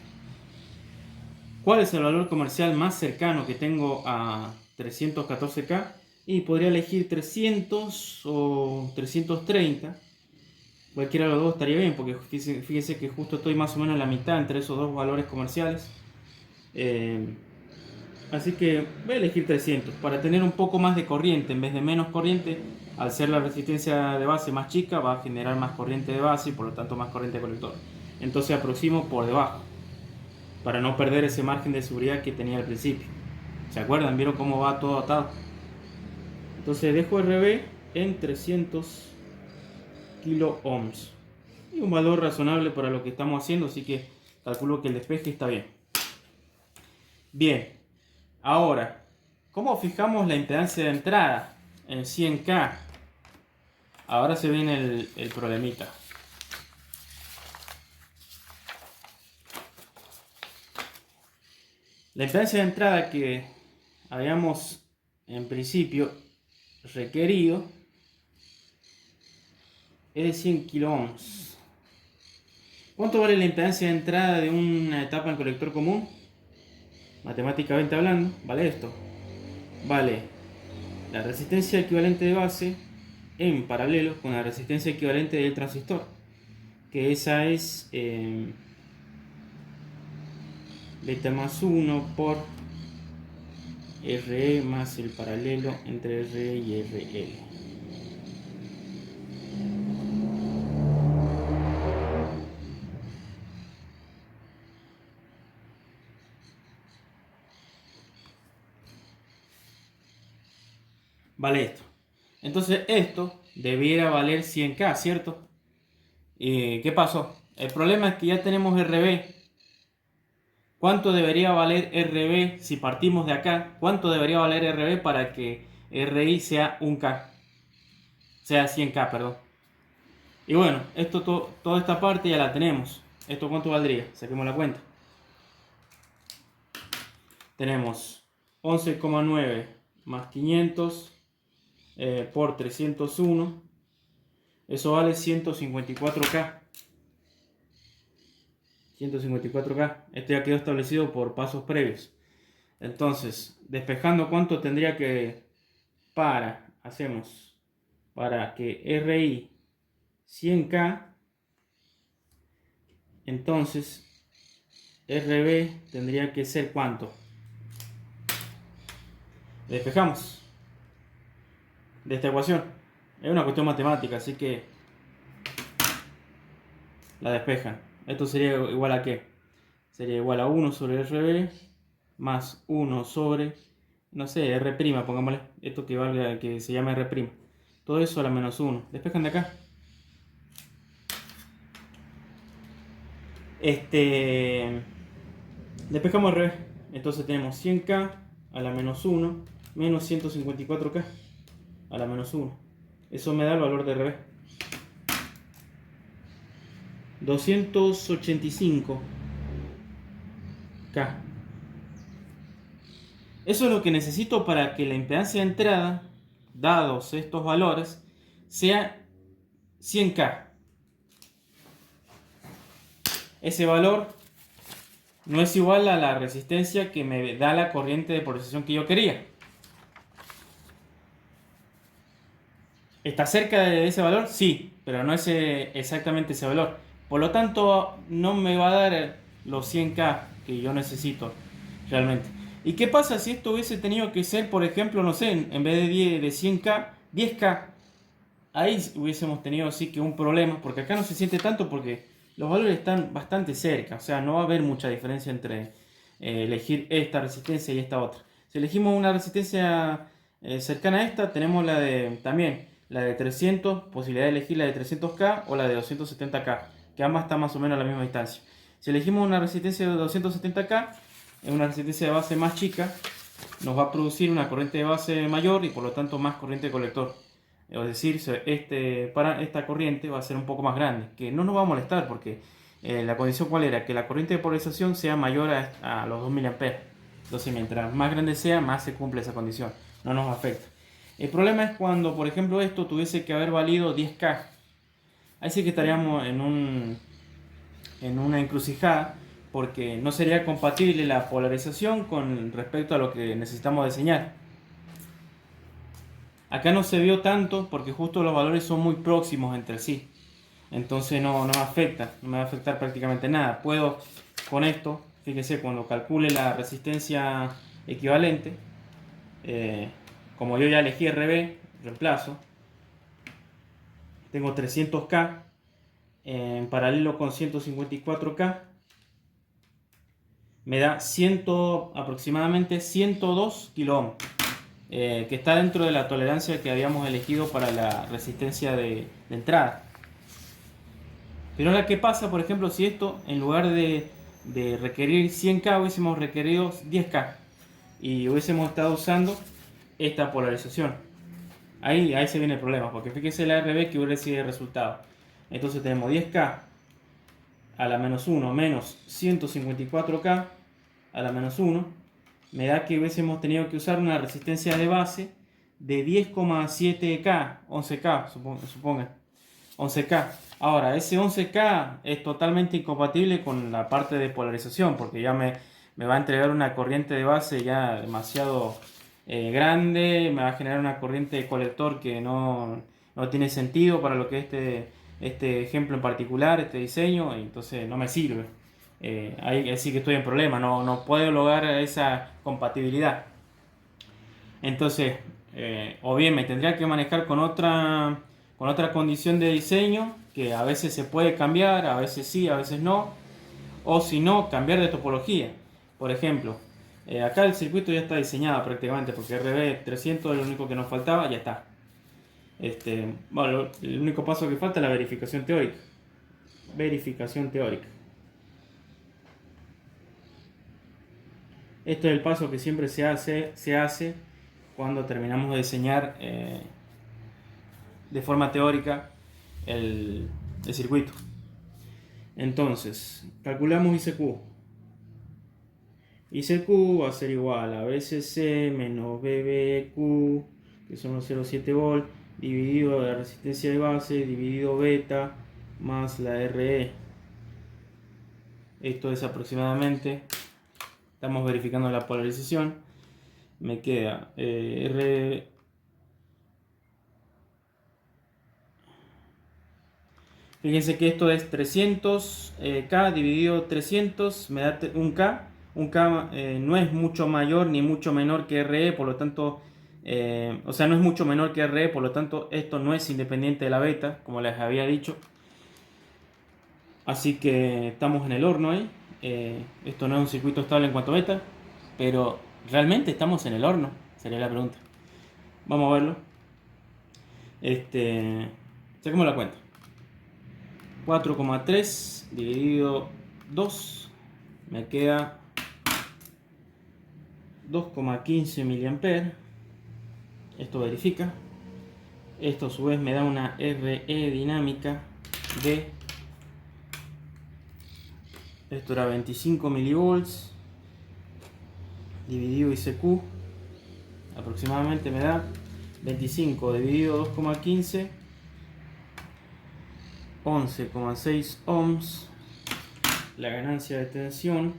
¿Cuál es el valor comercial más cercano que tengo a 314K? Y podría elegir 300 o 330. Cualquiera de los dos estaría bien, porque fíjese que justo estoy más o menos en la mitad entre esos dos valores comerciales. Así que voy a elegir 300 para tener un poco más de corriente en vez de menos corriente. Al ser la resistencia de base más chica, va a generar más corriente de base y por lo tanto más corriente de colector. Entonces aproximo por debajo para no perder ese margen de seguridad que tenía al principio. ¿Se acuerdan? ¿Vieron cómo va todo atado? Entonces dejo RB en 300 kilo ohms. Y un valor razonable para lo que estamos haciendo, así que calculo que el despeje está bien. Bien, ahora, ¿cómo fijamos la impedancia de entrada en 100K? Ahora se viene el problemita. La impedancia de entrada que habíamos en principio requerido es de 100 kilo ohms. ¿Cuánto vale la impedancia de entrada de una etapa en colector común? Matemáticamente hablando, vale esto. Vale la resistencia equivalente de base en paralelo con la resistencia equivalente del transistor, que esa es beta más 1 por RE más el paralelo entre RE y RL. Vale esto. Entonces esto debiera valer 100K, ¿cierto? ¿Qué pasó? El problema es que ya tenemos RB. ¿Cuánto debería valer RB si partimos de acá? ¿Cuánto debería valer RB para que RI sea 1K? Sea 100K, perdón. Y bueno, toda esta parte ya la tenemos. ¿Esto cuánto valdría? Saquemos la cuenta. Tenemos 11,9 más 500 por 301. Eso vale 154K. 154K. Esto ya quedó establecido por pasos previos. Entonces, despejando cuánto tendría que hacemos para que RI 100K, entonces RB tendría que ser cuánto. Despejamos de esta ecuación. Es una cuestión matemática, así que la despejan. Esto sería igual a ¿qué? Sería igual a 1 sobre RB más 1 sobre, no sé, R', pongámosle. Esto que valga, que se llama R'. Todo eso a la menos 1. Despejan de acá. Despejamos RB. Entonces tenemos 100K a la menos 1 menos 154K a la menos 1. Eso me da el valor de RB. 285K. Eso es lo que necesito para que la impedancia de entrada, dados estos valores, sea 100K. Ese valor no es igual a la resistencia que me da la corriente de polarización que yo quería. ¿Está cerca de ese valor? Sí, pero no es exactamente ese valor. Por lo tanto, no me va a dar los 100K que yo necesito realmente. ¿Y qué pasa si esto hubiese tenido que ser, por ejemplo, no sé, en vez de 100K, 10K? Ahí hubiésemos tenido así que un problema, porque acá no se siente tanto porque los valores están bastante cerca. O sea, no va a haber mucha diferencia entre elegir esta resistencia y esta otra. Si elegimos una resistencia cercana a esta, tenemos también la de 300, posibilidad de elegir la de 300K o la de 270K, que ambas están más o menos a la misma distancia. Si elegimos una resistencia de 270K, es una resistencia de base más chica, nos va a producir una corriente de base mayor y por lo tanto más corriente de colector. Es decir, esta corriente va a ser un poco más grande, que no nos va a molestar porque la condición cuál era, que la corriente de polarización sea mayor a los 2 mA. Entonces mientras más grande sea, más se cumple esa condición, no nos afecta. El problema es cuando, por ejemplo, esto tuviese que haber valido 10K. Ahí sí que estaríamos en en una encrucijada, porque no sería compatible la polarización con respecto a lo que necesitamos diseñar. Acá no se vio tanto porque justo los valores son muy próximos entre sí. Entonces no me afecta, no me va a afectar prácticamente nada. Puedo con esto, fíjense, cuando calcule la resistencia equivalente, como yo ya elegí RB, reemplazo, tengo 300K en paralelo con 154K, me da aproximadamente 102 kΩ, que está dentro de la tolerancia que habíamos elegido para la resistencia de entrada. Pero ahora, ¿qué pasa, por ejemplo, si esto, en lugar de requerir 100K, hubiésemos requerido 10K y hubiésemos estado usando esta polarización? Ahí se viene el problema, porque fíjense la RB que hubiera sido el resultado. Entonces tenemos 10K a la menos 1 menos 154K a la menos 1. Me da que hubiésemos tenido que usar una resistencia de base de 10,7K, 11K, supongan. 11K. Ahora, ese 11K es totalmente incompatible con la parte de polarización, porque ya me va a entregar una corriente de base ya demasiado grande, me va a generar una corriente de colector que no tiene sentido para lo que es este ejemplo en particular, este diseño, y entonces no me sirve. Ahí sí que estoy en problema, no puedo lograr esa compatibilidad. Entonces, o bien me tendría que manejar con otra condición de diseño, que a veces se puede cambiar, a veces sí, a veces no, o si no, cambiar de topología. Por ejemplo, acá el circuito ya está diseñado prácticamente, porque RB300 es lo único que nos faltaba, ya está. Bueno, el único paso que falta es la verificación teórica. Verificación teórica. Este es el paso que siempre se hace cuando terminamos de diseñar de forma teórica el circuito. Entonces, calculamos ICQ. ICQ va a ser igual a BCC menos BBQ, que son los 0,7 volt, dividido la resistencia de base, dividido beta, más la RE. Esto es aproximadamente, estamos verificando la polarización, me queda R. Fíjense que esto es 300K dividido 300, me da un K. Un K no es mucho mayor ni mucho menor que RE, por lo tanto, o sea, no es mucho menor que RE, por lo tanto, esto no es independiente de la beta, como les había dicho. Así que estamos en el horno ahí. Esto no es un circuito estable en cuanto a beta, pero ¿realmente estamos en el horno? Sería la pregunta. Vamos a verlo. Saquemos la cuenta. 4,3 dividido 2 me queda 2,15 mA. Esto verifica. Esto a su vez me da una RE dinámica de, esto era 25 milivolts dividido ICQ, aproximadamente me da 25 dividido 2,15, 11,6 ohms. La ganancia de tensión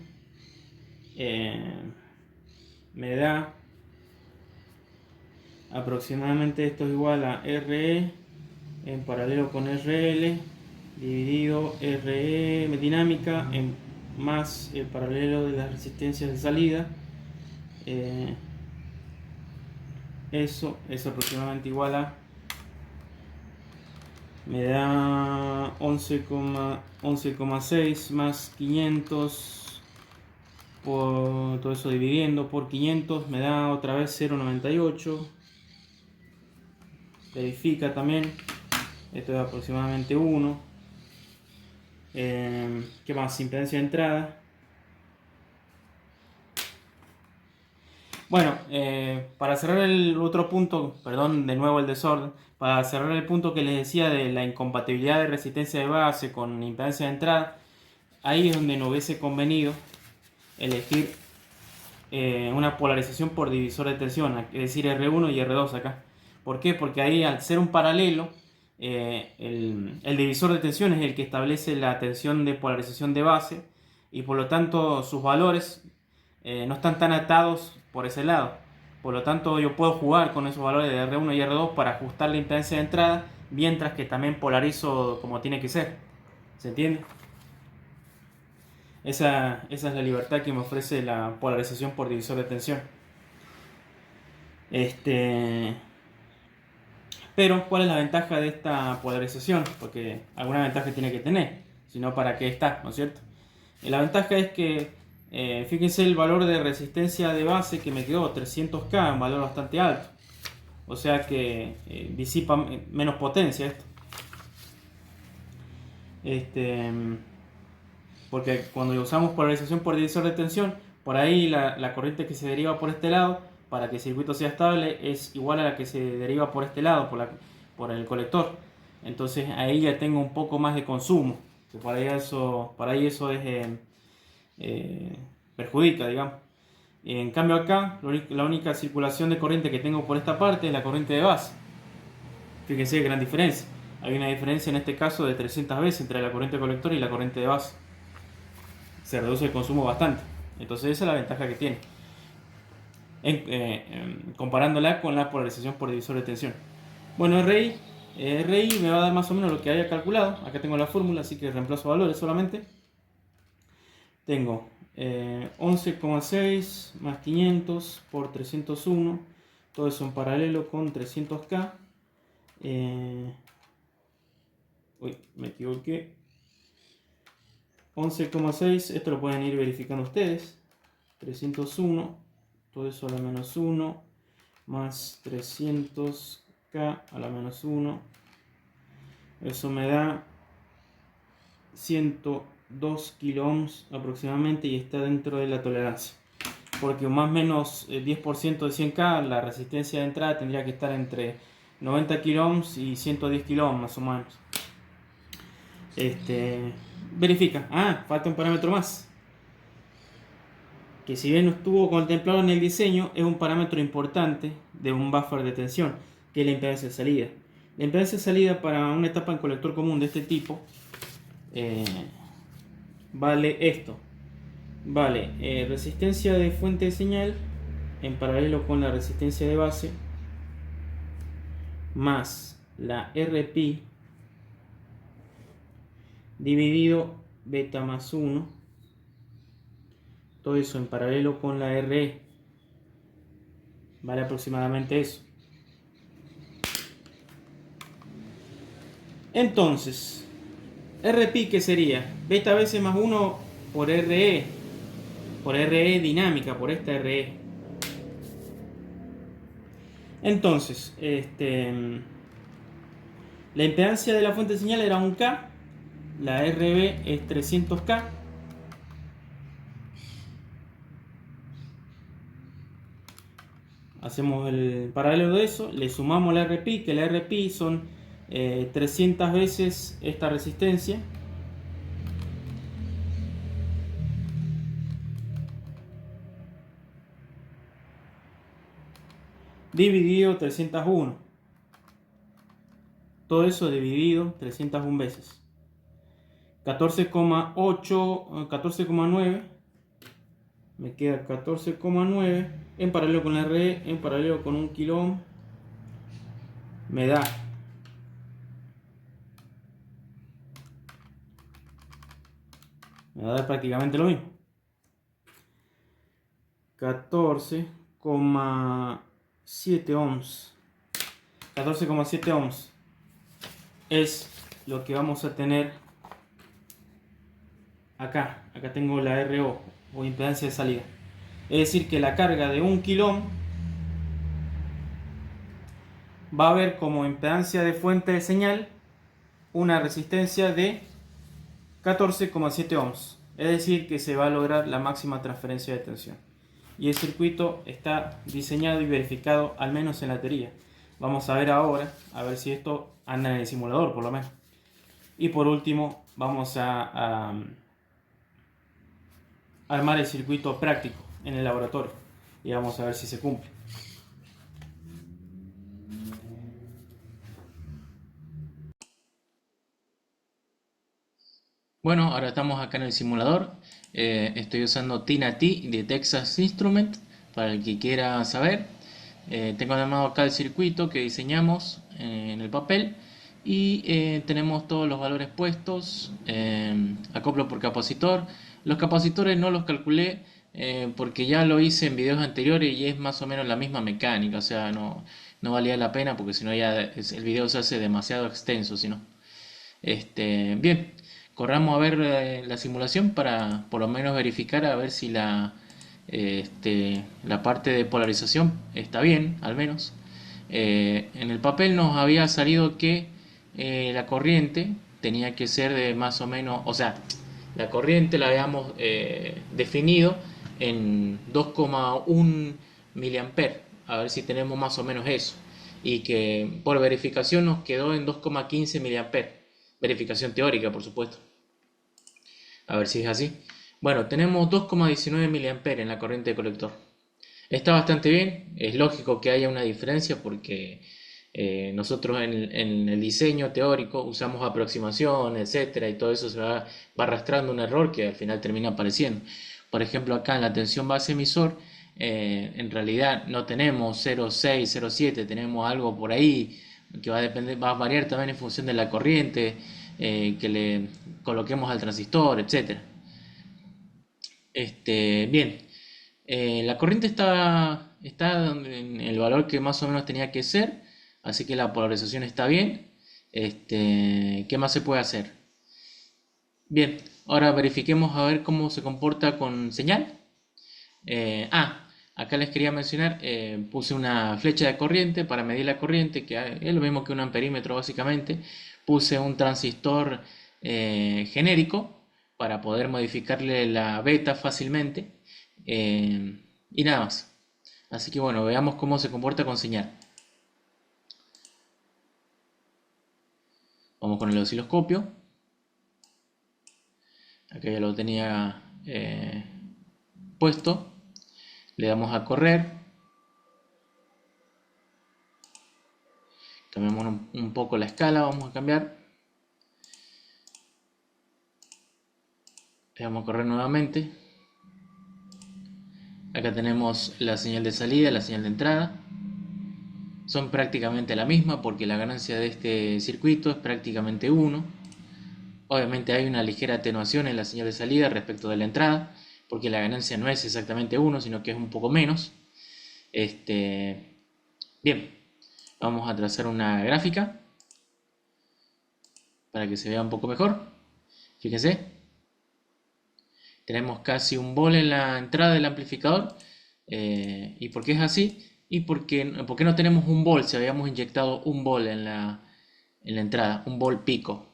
me da aproximadamente, esto es igual a RE en paralelo con RL dividido RE dinámica en más el paralelo de las resistencias de salida. Eso es aproximadamente igual a, me da 11,6 más 500, por todo eso dividiendo por 500 me da otra vez 0,98. Verifica también, esto es aproximadamente 1. ¿Qué más? Impedancia de entrada. Bueno, para cerrar el otro punto, perdón de nuevo el desorden, para cerrar el punto que les decía de la incompatibilidad de resistencia de base con impedancia de entrada, ahí es donde nos hubiese convenido elegir una polarización por divisor de tensión, es decir, R1 y R2 acá. ¿Por qué? Porque ahí, al ser un paralelo, el divisor de tensión es el que establece la tensión de polarización de base y por lo tanto sus valores no están tan atados por ese lado. Por lo tanto yo puedo jugar con esos valores de R1 y R2 para ajustar la impedancia de entrada mientras que también polarizo como tiene que ser. ¿Se entiende? Esa es la libertad que me ofrece la polarización por divisor de tensión. Pero, ¿cuál es la ventaja de esta polarización? Porque alguna ventaja tiene que tener, si no, ¿para qué está? ¿No es cierto? Y la ventaja es que, fíjense el valor de resistencia de base que me quedó, 300K, un valor bastante alto. O sea que disipa menos potencia esto. Porque cuando usamos polarización por divisor de tensión, por ahí la corriente que se deriva por este lado, para que el circuito sea estable, es igual a la que se deriva por este lado, por el colector. Entonces ahí ya tengo un poco más de consumo, que para ahí eso es, perjudica, digamos. En cambio acá, la única circulación de corriente que tengo por esta parte es la corriente de base. Fíjense qué gran diferencia. Hay una diferencia en este caso de 300 veces entre la corriente colector y la corriente de base. Se reduce el consumo bastante. Entonces esa es la ventaja que tiene. Comparándola con la polarización por divisor de tensión. Bueno, RI me va a dar más o menos lo que haya calculado. Acá tengo la fórmula, así que reemplazo valores solamente. Tengo 11,6 más 500 por 301. Todo eso en paralelo con 300K. Uy, me equivoqué. 11,6, esto lo pueden ir verificando ustedes. 301, todo eso a la menos 1, más 300K a la menos 1. Eso me da 102 kilo ohms aproximadamente y está dentro de la tolerancia. Porque más o menos 10% de 100K, la resistencia de entrada tendría que estar entre 90 kilo ohms y 110 kilo ohms más o menos. Verifica. Falta un parámetro más. Que si bien no estuvo contemplado en el diseño, es un parámetro importante de un buffer de tensión, que es la impedancia de salida. La impedancia de salida para una etapa en colector común de este tipo vale esto. Vale resistencia de fuente de señal en paralelo con la resistencia de base más la RP dividido beta más 1, todo eso en paralelo con la RE, vale aproximadamente eso. Entonces, RP, ¿qué sería? Beta veces más 1 por RE dinámica, por esta RE. Entonces, la impedancia de la fuente de señal era 1K, la RB es 300K. Hacemos el paralelo de eso, le sumamos la RP, que la RP son 300 veces esta resistencia. Dividido 301. Todo eso dividido 301 veces. 14,8, 14,9. Me queda 14,9 en paralelo con la RE, en paralelo con 1 kilo ohm. Me da prácticamente lo mismo. 14,7 ohms. 14,7 ohms es lo que vamos a tener acá. Acá tengo la RO o impedancia de salida. Es decir que la carga de 1 kilo ohm va a haber como impedancia de fuente de señal una resistencia de 14,7 ohms. Es decir que se va a lograr la máxima transferencia de tensión. Y el circuito está diseñado y verificado al menos en la teoría. Vamos a ver ahora, a ver si esto anda en el simulador por lo menos. Y por último vamos a armar el circuito práctico en el laboratorio y vamos a ver si se cumple. Bueno, ahora estamos acá en el simulador. Estoy usando TINA-T de Texas Instrument para el que quiera saber. Tengo armado acá el circuito que diseñamos en el papel y tenemos todos los valores puestos. Acoplo por capacitor. Los capacitores no los calculé porque ya lo hice en videos anteriores y es más o menos la misma mecánica. O sea, no valía la pena porque si no ya el video se hace demasiado extenso, si no. Bien, corramos a ver la simulación para por lo menos verificar a ver si la parte de polarización está bien, al menos. En el papel nos había salido que la corriente tenía que ser de más o menos, o sea, la corriente la habíamos definido en 2,1 miliamperes, a ver si tenemos más o menos eso. Y que por verificación nos quedó en 2,15 miliamperes. Verificación teórica, por supuesto. A ver si es así. Bueno, tenemos 2,19 mA en la corriente de colector. Está bastante bien. Es lógico que haya una diferencia porque nosotros en el diseño teórico usamos aproximación, etcétera, y todo eso va arrastrando un error que al final termina apareciendo. Por ejemplo, acá en la tensión base emisor, en realidad no tenemos 0,6, 0,7, tenemos algo por ahí que va a variar también en función de la corriente que le coloquemos al transistor, etcétera. Bien, la corriente está en el valor que más o menos tenía que ser, así que la polarización está bien. ¿Qué más se puede hacer? Bien, ahora verifiquemos a ver cómo se comporta con señal. Acá les quería mencionar, puse una flecha de corriente para medir la corriente, que es lo mismo que un amperímetro básicamente. Puse un transistor genérico para poder modificarle la beta fácilmente. Y nada más. Así que bueno, veamos cómo se comporta con señal. Vamos con el osciloscopio. Acá ya lo tenía puesto. Le damos a correr. Cambiamos un poco la escala, vamos a cambiar. Le damos a correr nuevamente. Acá tenemos la señal de salida, la señal de entrada. Son prácticamente la misma porque la ganancia de este circuito es prácticamente 1. Obviamente hay una ligera atenuación en la señal de salida respecto de la entrada, porque la ganancia no es exactamente 1, sino que es un poco menos. Bien, vamos a trazar una gráfica para que se vea un poco mejor. Fíjense, tenemos casi un volt en la entrada del amplificador. ¿Y por qué es así? ¿Y por qué no tenemos un volt si habíamos inyectado un volt en la entrada, un volt pico?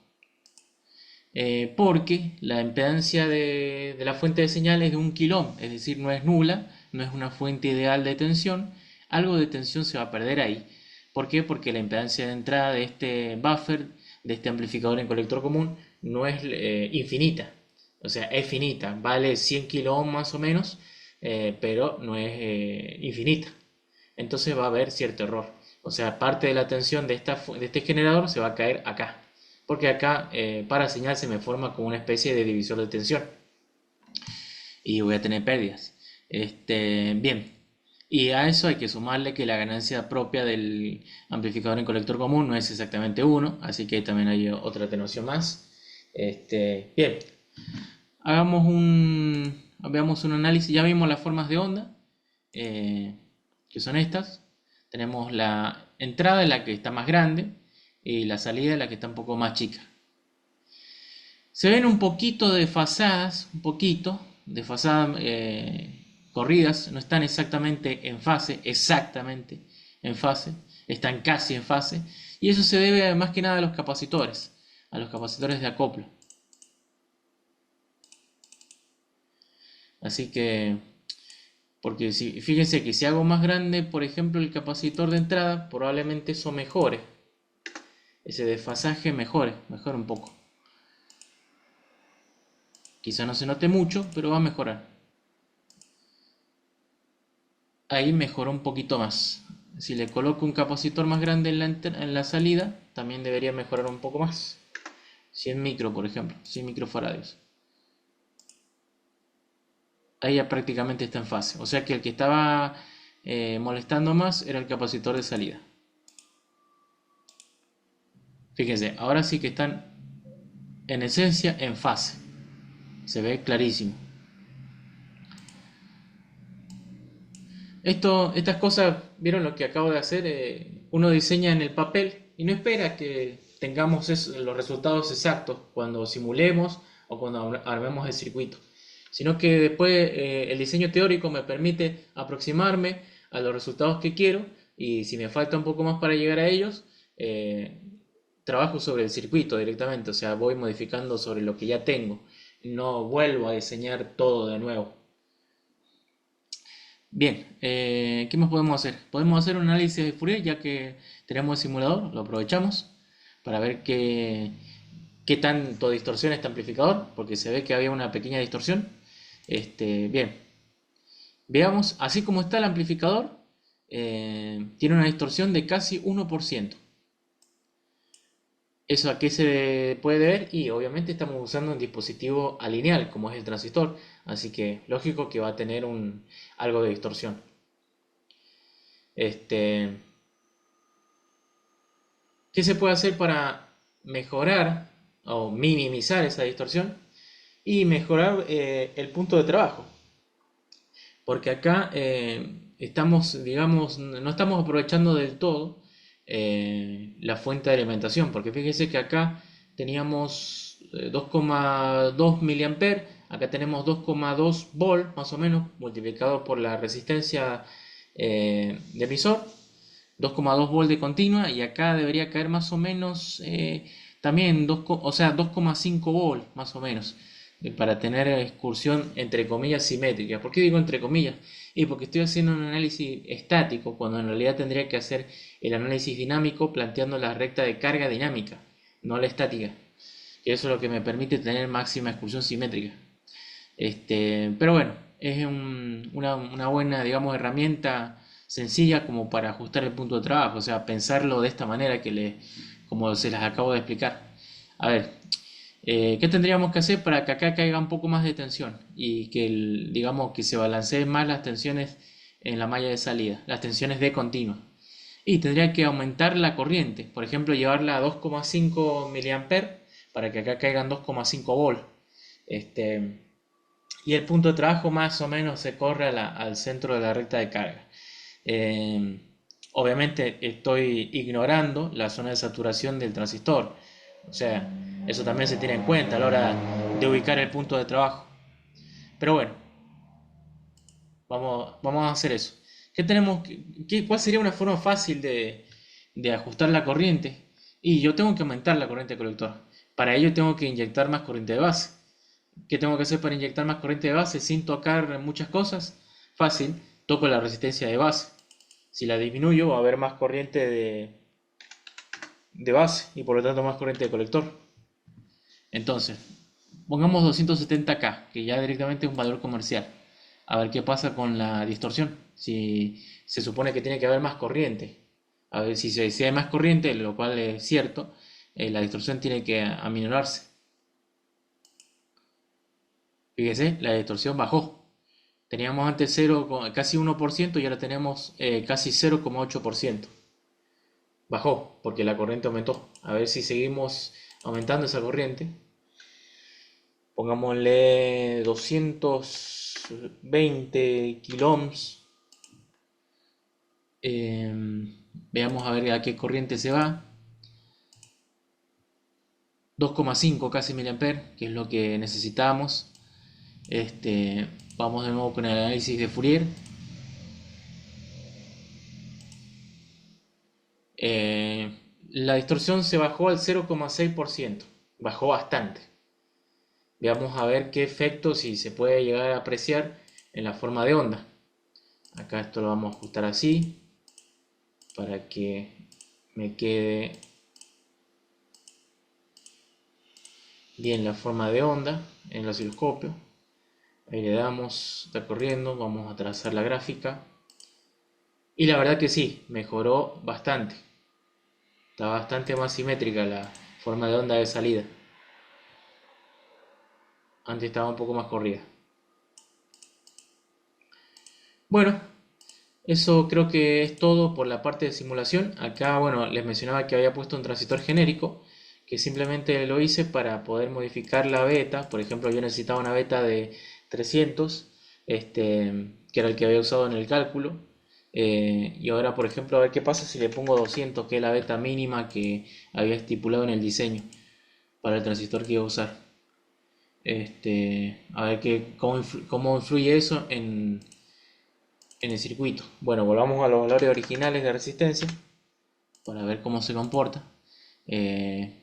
Porque la impedancia de la fuente de señal es de 1 kilo ohm, es decir, no es nula, no es una fuente ideal de tensión. Algo de tensión se va a perder ahí. ¿Por qué? Porque la impedancia de entrada de este buffer, de este amplificador en colector común, no es infinita. O sea, es finita, vale 100 kilo ohm más o menos, pero no es infinita. Entonces va a haber cierto error. O sea, parte de la tensión de este generador se va a caer acá. Porque acá para señal se me forma como una especie de divisor de tensión. Y voy a tener pérdidas. Bien. Y a eso hay que sumarle que la ganancia propia del amplificador en colector común no es exactamente 1. Así que también hay otra atenuación más. Bien. Veamos un análisis. Ya vimos las formas de onda. Que son estas. Tenemos la entrada en la que está más grande y la salida en la que está un poco más chica. Se ven un poquito desfasadas, corridas, no están exactamente en fase, están casi en fase, y eso se debe más que nada a los capacitores de acoplo. Así que, porque fíjense que si hago más grande, por ejemplo, el capacitor de entrada, probablemente eso mejore. Ese desfasaje mejore un poco. Quizá no se note mucho, pero va a mejorar. Ahí mejoró un poquito más. Si le coloco un capacitor más grande en la salida, también debería mejorar un poco más. 100 micro, por ejemplo, 100 microfarados. Ahí ya prácticamente está en fase. O sea que el que estaba molestando más era el capacitor de salida. Fíjense, ahora sí que están en esencia en fase. Se ve clarísimo. Estas cosas, ¿vieron lo que acabo de hacer? Uno diseña en el papel y no espera que tengamos los resultados exactos cuando simulemos o cuando armemos el circuito, sino que después el diseño teórico me permite aproximarme a los resultados que quiero, y si me falta un poco más para llegar a ellos, eh, trabajo sobre el circuito directamente, o sea, voy modificando sobre lo que ya tengo, no vuelvo a diseñar todo de nuevo. Bien, ¿qué más podemos hacer? Podemos hacer un análisis de Fourier ya que tenemos el simulador, lo aprovechamos para ver qué tanto distorsiona este amplificador, porque se ve que había una pequeña distorsión. Bien, veamos, así como está el amplificador, tiene una distorsión de casi 1%. ¿Eso a qué se puede ver? Y obviamente estamos usando un dispositivo alineal como es el transistor, así que lógico que va a tener algo de distorsión. Este, ¿Qué se puede hacer para mejorar o minimizar esa distorsión y mejorar el punto de trabajo? Porque acá estamos, digamos, no estamos aprovechando del todo la fuente de alimentación, porque fíjense que acá teníamos 2,2 miliamperes, acá tenemos 2,2 volt más o menos, multiplicado por la resistencia de emisor, 2,2 volt de continua, y acá debería caer más o menos también o sea, 2,5 volt más o menos, para tener excursión entre comillas simétrica. ¿Por qué digo entre comillas? Y porque estoy haciendo un análisis estático cuando en realidad tendría que hacer el análisis dinámico planteando la recta de carga dinámica, no la estática. Y eso es lo que me permite tener máxima excursión simétrica. Pero bueno, es una buena, digamos, herramienta sencilla como para ajustar el punto de trabajo, o sea, pensarlo de esta manera como se las acabo de explicar. A ver, ¿qué tendríamos que hacer para que acá caiga un poco más de tensión y que, digamos, que se balanceen más las tensiones en la malla de salida, las tensiones de continua? Y tendría que aumentar la corriente, por ejemplo, llevarla a 2,5 mA para que acá caigan 2,5 volt. Este, y el punto de trabajo más o menos se corre al centro de la recta de carga. Eh, Obviamente estoy ignorando la zona de saturación del transistor, o sea, eso también se tiene en cuenta a la hora de ubicar el punto de trabajo. Pero bueno, vamos a hacer eso. ¿Cuál sería una forma fácil de ajustar la corriente? Y yo tengo que aumentar la corriente de colector. Para ello tengo que inyectar más corriente de base. ¿Qué tengo que hacer para inyectar más corriente de base sin tocar muchas cosas? Fácil, toco la resistencia de base. Si la disminuyo va a haber más corriente de base y por lo tanto más corriente de colector. Entonces, pongamos 270K, que ya directamente es un valor comercial. A ver qué pasa con la distorsión. Si se supone que tiene que haber más corriente. A ver si hay más corriente, lo cual es cierto, la distorsión tiene que aminorarse. Fíjese, la distorsión bajó. Teníamos antes casi 1% y ahora tenemos casi 0,8%. Bajó porque la corriente aumentó. A ver si seguimos aumentando esa corriente. Pongámosle 220 kiloohms. Veamos a ver a qué corriente se va. 2,5 casi miliamperes, que es lo que necesitamos. Vamos de nuevo con el análisis de Fourier. La distorsión se bajó al 0,6%, bajó bastante. Veamos a ver qué efecto, si se puede llegar a apreciar en la forma de onda. Acá esto lo vamos a ajustar así para que me quede bien la forma de onda en el osciloscopio. Ahí le damos, está corriendo, vamos a trazar la gráfica. Y la verdad que sí, mejoró bastante. Está bastante más simétrica la forma de onda de salida. Antes estaba un poco más corrida. Bueno, eso creo que es todo por la parte de simulación. Acá, bueno, les mencionaba que había puesto un transistor genérico, que simplemente lo hice para poder modificar la beta. Por ejemplo, yo necesitaba una beta de 300, que era el que había usado en el cálculo. Y ahora, por ejemplo, a ver qué pasa si le pongo 200, que es la beta mínima que había estipulado en el diseño para el transistor que iba a usar. A ver cómo influye eso en el circuito. Bueno, volvamos a los valores originales de resistencia para ver cómo se comporta. Eh,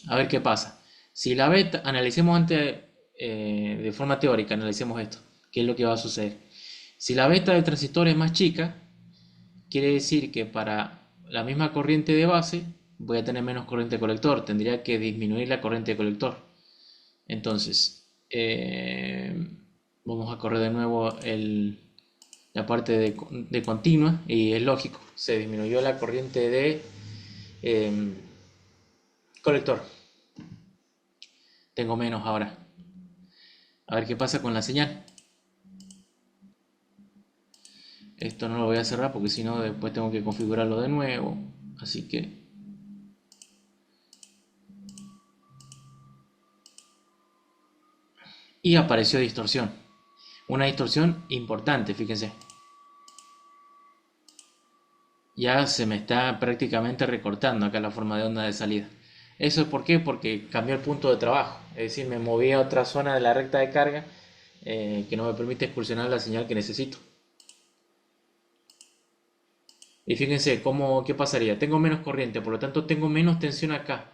a ver qué pasa. Si la beta, analicemos antes de forma teórica, analicemos esto, qué es lo que va a suceder. Si la beta del transistor es más chica, quiere decir que para la misma corriente de base voy a tener menos corriente de colector, tendría que disminuir la corriente de colector. Entonces, vamos a correr de nuevo la parte de continua y es lógico, se disminuyó la corriente de eh, colector. Tengo menos ahora. A ver qué pasa con la señal. Esto no lo voy a cerrar porque si no después tengo que configurarlo de nuevo. Así que... Y apareció distorsión. Una distorsión importante, fíjense. Ya se me está prácticamente recortando acá la forma de onda de salida. ¿Eso es por qué? Porque cambió el punto de trabajo. Es decir, me moví a otra zona de la recta de carga que no me permite excursionar la señal que necesito. Y fíjense qué pasaría. Tengo menos corriente, por lo tanto tengo menos tensión acá.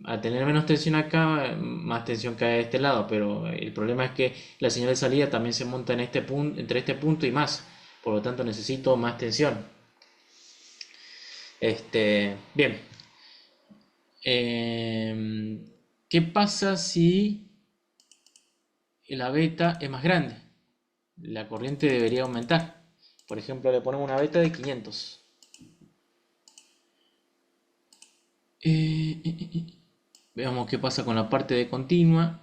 Al tener menos tensión acá, más tensión cae de este lado, pero el problema es que la señal de salida también se monta en este punto, entre este punto y más. Por lo tanto necesito más tensión. Bien. ¿Qué pasa si la beta es más grande? La corriente debería aumentar. Por ejemplo, le ponemos una beta de 500. Veamos qué pasa con la parte de continua.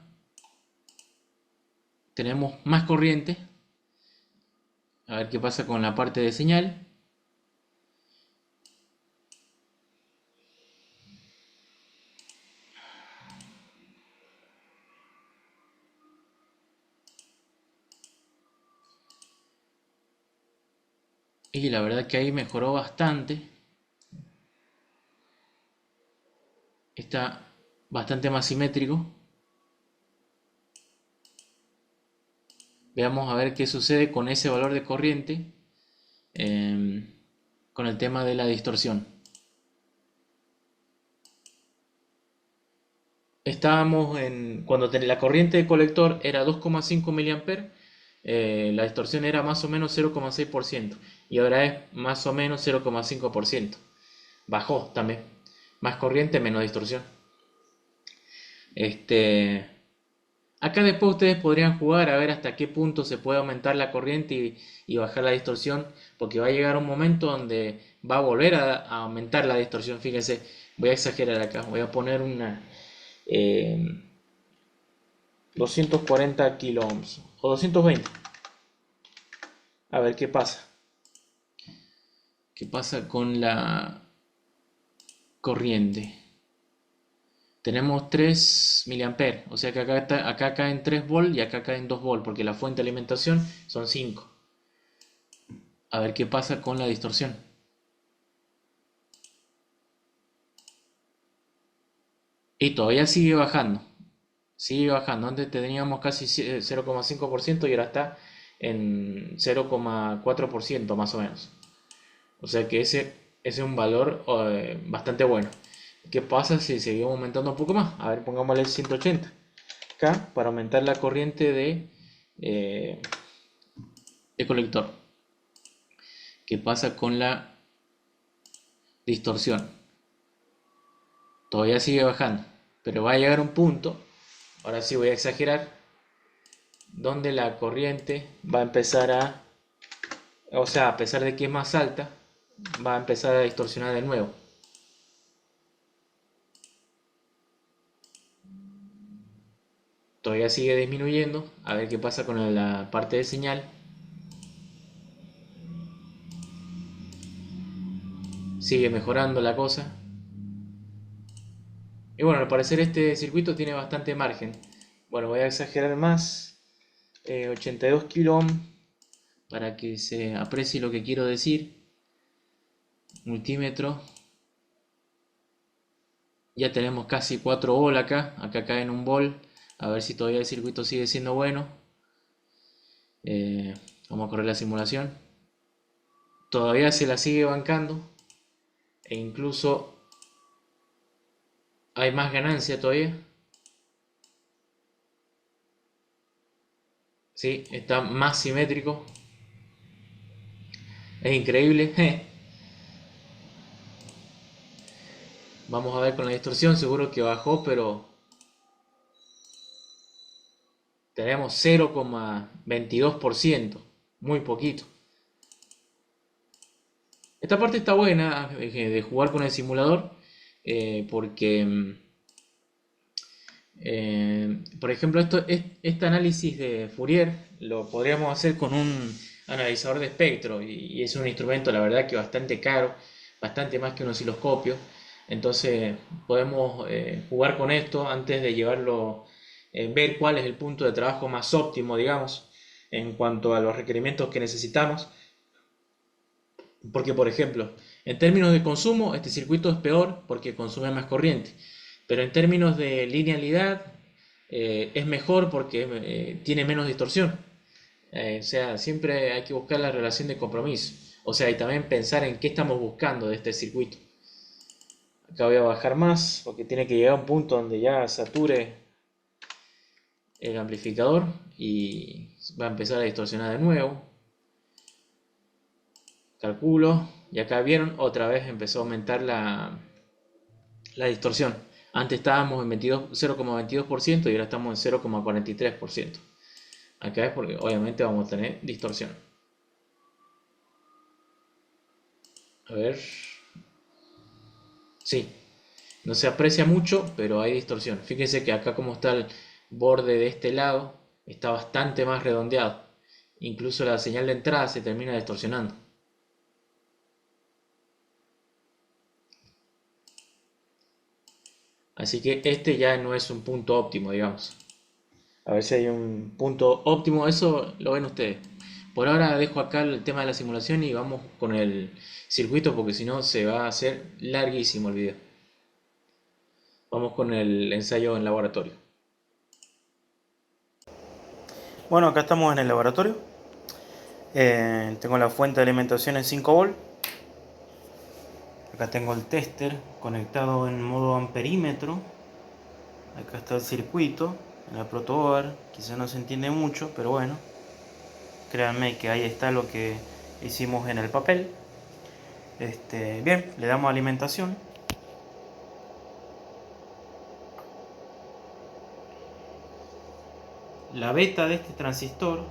Tenemos más corriente. A ver qué pasa con la parte de señal. Y la verdad que ahí mejoró bastante. Está bastante más simétrico. Veamos a ver qué sucede con ese valor de corriente con el tema de la distorsión. Estábamos cuando la corriente de colector era 2,5 mA, la distorsión era más o menos 0,6% y ahora es más o menos 0,5%. Bajó también. Más corriente, menos distorsión. Este, Acá después ustedes podrían jugar a ver hasta qué punto se puede aumentar la corriente y bajar la distorsión, porque va a llegar un momento donde va a volver a aumentar la distorsión. Fíjense, voy a exagerar acá, voy a poner una 240 kilo ohms o 220. A ver qué pasa. ¿Qué pasa con la corriente? Tenemos 3 miliamperes, o sea que acá caen 3 volt y acá caen 2 volt, porque la fuente de alimentación son 5. A ver qué pasa con la distorsión. Y todavía sigue bajando. Sigue bajando. Antes teníamos casi 0,5% y ahora está en 0,4% más o menos. O sea que ese es un valor bastante bueno. ¿Qué pasa si seguimos aumentando un poco más? A ver, pongámosle el 180 acá para aumentar la corriente eh, de colector. ¿Qué pasa con la distorsión? Todavía sigue bajando, pero va a llegar un punto, ahora sí voy a exagerar, donde la corriente va a empezar o sea, a pesar de que es más alta, va a empezar a distorsionar de nuevo. todavía sigue disminuyendo. A ver qué pasa con la parte de señal. Sigue mejorando la cosa. Y bueno, al parecer este circuito tiene bastante margen. Bueno, voy a exagerar más. 82 kilo ohm para que se aprecie lo que quiero decir. Multímetro. Ya tenemos casi 4 volt acá. Acá cae en un volt. A ver si todavía el circuito sigue siendo bueno. Vamos a correr la simulación. Todavía se la sigue bancando. E incluso hay más ganancia todavía. Sí, está más simétrico. Es increíble. Vamos a ver con la distorsión. Seguro que bajó, pero tenemos 0,22%. Muy poquito. Esta parte está buena de jugar con el simulador. Porque por ejemplo, este análisis de Fourier lo podríamos hacer con un analizador de espectro y es un instrumento, la verdad, que bastante caro, bastante más que un osciloscopio. Entonces podemos jugar con esto antes de llevarlo, ver cuál es el punto de trabajo más óptimo, digamos, en cuanto a los requerimientos que necesitamos. Porque, por ejemplo, en términos de consumo, este circuito es peor porque consume más corriente. Pero en términos de linealidad, es mejor porque tiene menos distorsión. O sea, siempre hay que buscar la relación de compromiso. O sea, y también pensar en qué estamos buscando de este circuito. Acá voy a bajar más porque tiene que llegar a un punto donde ya sature el amplificador y va a empezar a distorsionar de nuevo. Calculo. Y acá vieron, otra vez empezó a aumentar la distorsión. Antes estábamos en 0,22% y ahora estamos en 0,43%. Acá es porque obviamente vamos a tener distorsión. A ver. Sí, no se aprecia mucho, pero hay distorsión. Fíjense que acá como está el borde de este lado, está bastante más redondeado. Incluso la señal de entrada se termina distorsionando. Así que este ya no es un punto óptimo, digamos. A ver si hay un punto óptimo, eso lo ven ustedes. Por ahora dejo acá el tema de la simulación y vamos con el circuito porque si no se va a hacer larguísimo el video. Vamos con el ensayo en laboratorio. Bueno, acá estamos en el laboratorio. Tengo la fuente de alimentación en 5 volt. Acá tengo el tester conectado en modo amperímetro. Acá está el circuito en la protoboard. Quizá no se entiende mucho, pero bueno, créanme que ahí está lo que hicimos en el papel. Bien, le damos alimentación. La beta de este transistor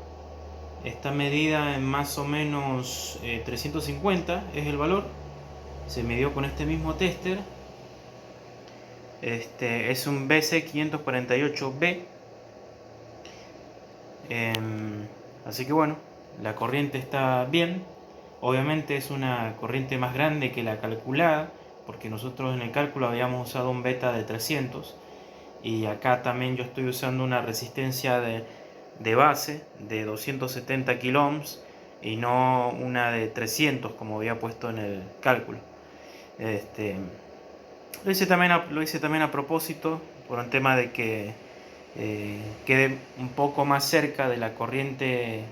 está medida en más o menos 350, es el valor. Se midió con este mismo tester. Es un BC548B. Así que bueno, la corriente está bien. Obviamente es una corriente más grande que la calculada, porque nosotros en el cálculo habíamos usado un beta de 300 y acá también yo estoy usando una resistencia de base de 270 kilo ohms y no una de 300 como había puesto en el cálculo. Lo hice también a propósito por un tema de que quede un poco más cerca de la corriente,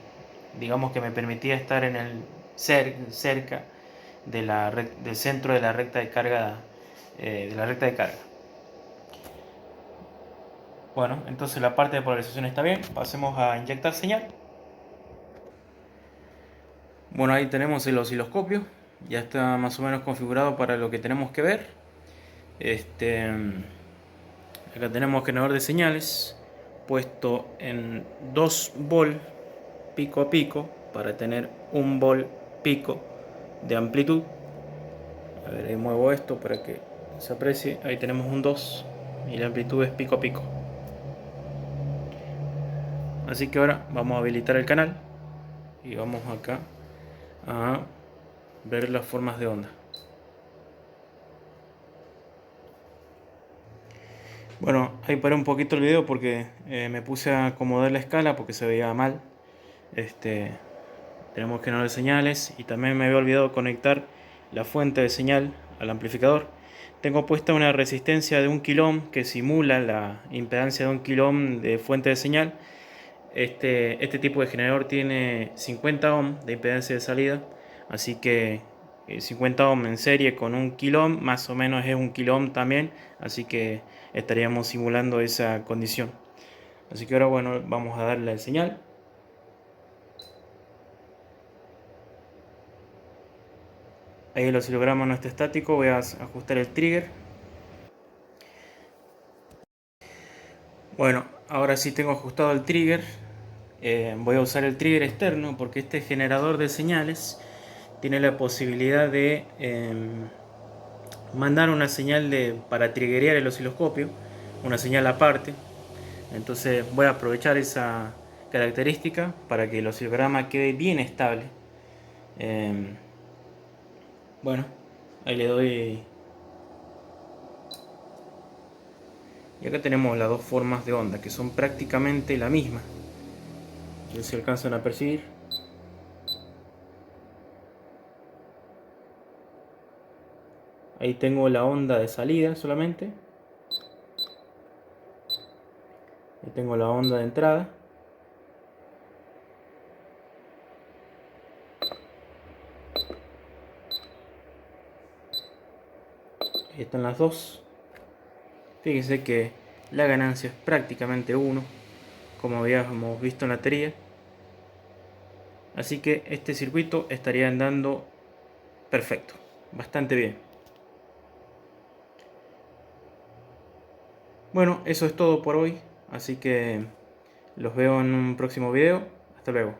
digamos, que me permitía estar en el cerca del centro de la recta de carga, Bueno, entonces la parte de polarización está bien. Pasemos a inyectar señal. Bueno, ahí tenemos el osciloscopio. Ya está más o menos configurado para lo que tenemos que ver. Acá tenemos generador de señales puesto en 2 volt pico a pico para tener 1 volt pico de amplitud. A ver, ahí muevo esto para que se aprecie. Ahí tenemos un 2 y la amplitud es pico a pico. Así que ahora vamos a habilitar el canal y vamos acá a ver las formas de onda. Bueno, ahí paré un poquito el video porque me puse a acomodar la escala porque se veía mal. Tenemos que no de señales y también me había olvidado conectar la fuente de señal al amplificador. Tengo puesta una resistencia de 1 kilo ohm que simula la impedancia de 1 kilo ohm de fuente de señal. Este tipo de generador tiene 50 ohm de impedancia de salida, así que 50 ohm en serie con 1 kilo ohm más o menos es 1 kilo ohm también, así que estaríamos simulando esa condición. Así que ahora bueno, vamos a darle la señal. Ahí el oscilograma no está estático, voy a ajustar el trigger. Bueno, ahora sí tengo ajustado el trigger. Voy a usar el trigger externo porque este generador de señales tiene la posibilidad de mandar una señal para triggerear el osciloscopio, una señal aparte. Entonces voy a aprovechar esa característica para que el oscilograma quede bien estable. Bueno, ahí le doy. Y acá tenemos las dos formas de onda que son prácticamente la misma. No sé si alcanzan a percibir. Ahí tengo la onda de salida solamente. Ahí tengo la onda de entrada. Ahí están las dos. Fíjense que la ganancia es prácticamente 1, como habíamos visto en la teoría. Así que este circuito estaría andando perfecto, bastante bien. Bueno, eso es todo por hoy, así que los veo en un próximo video. Hasta luego.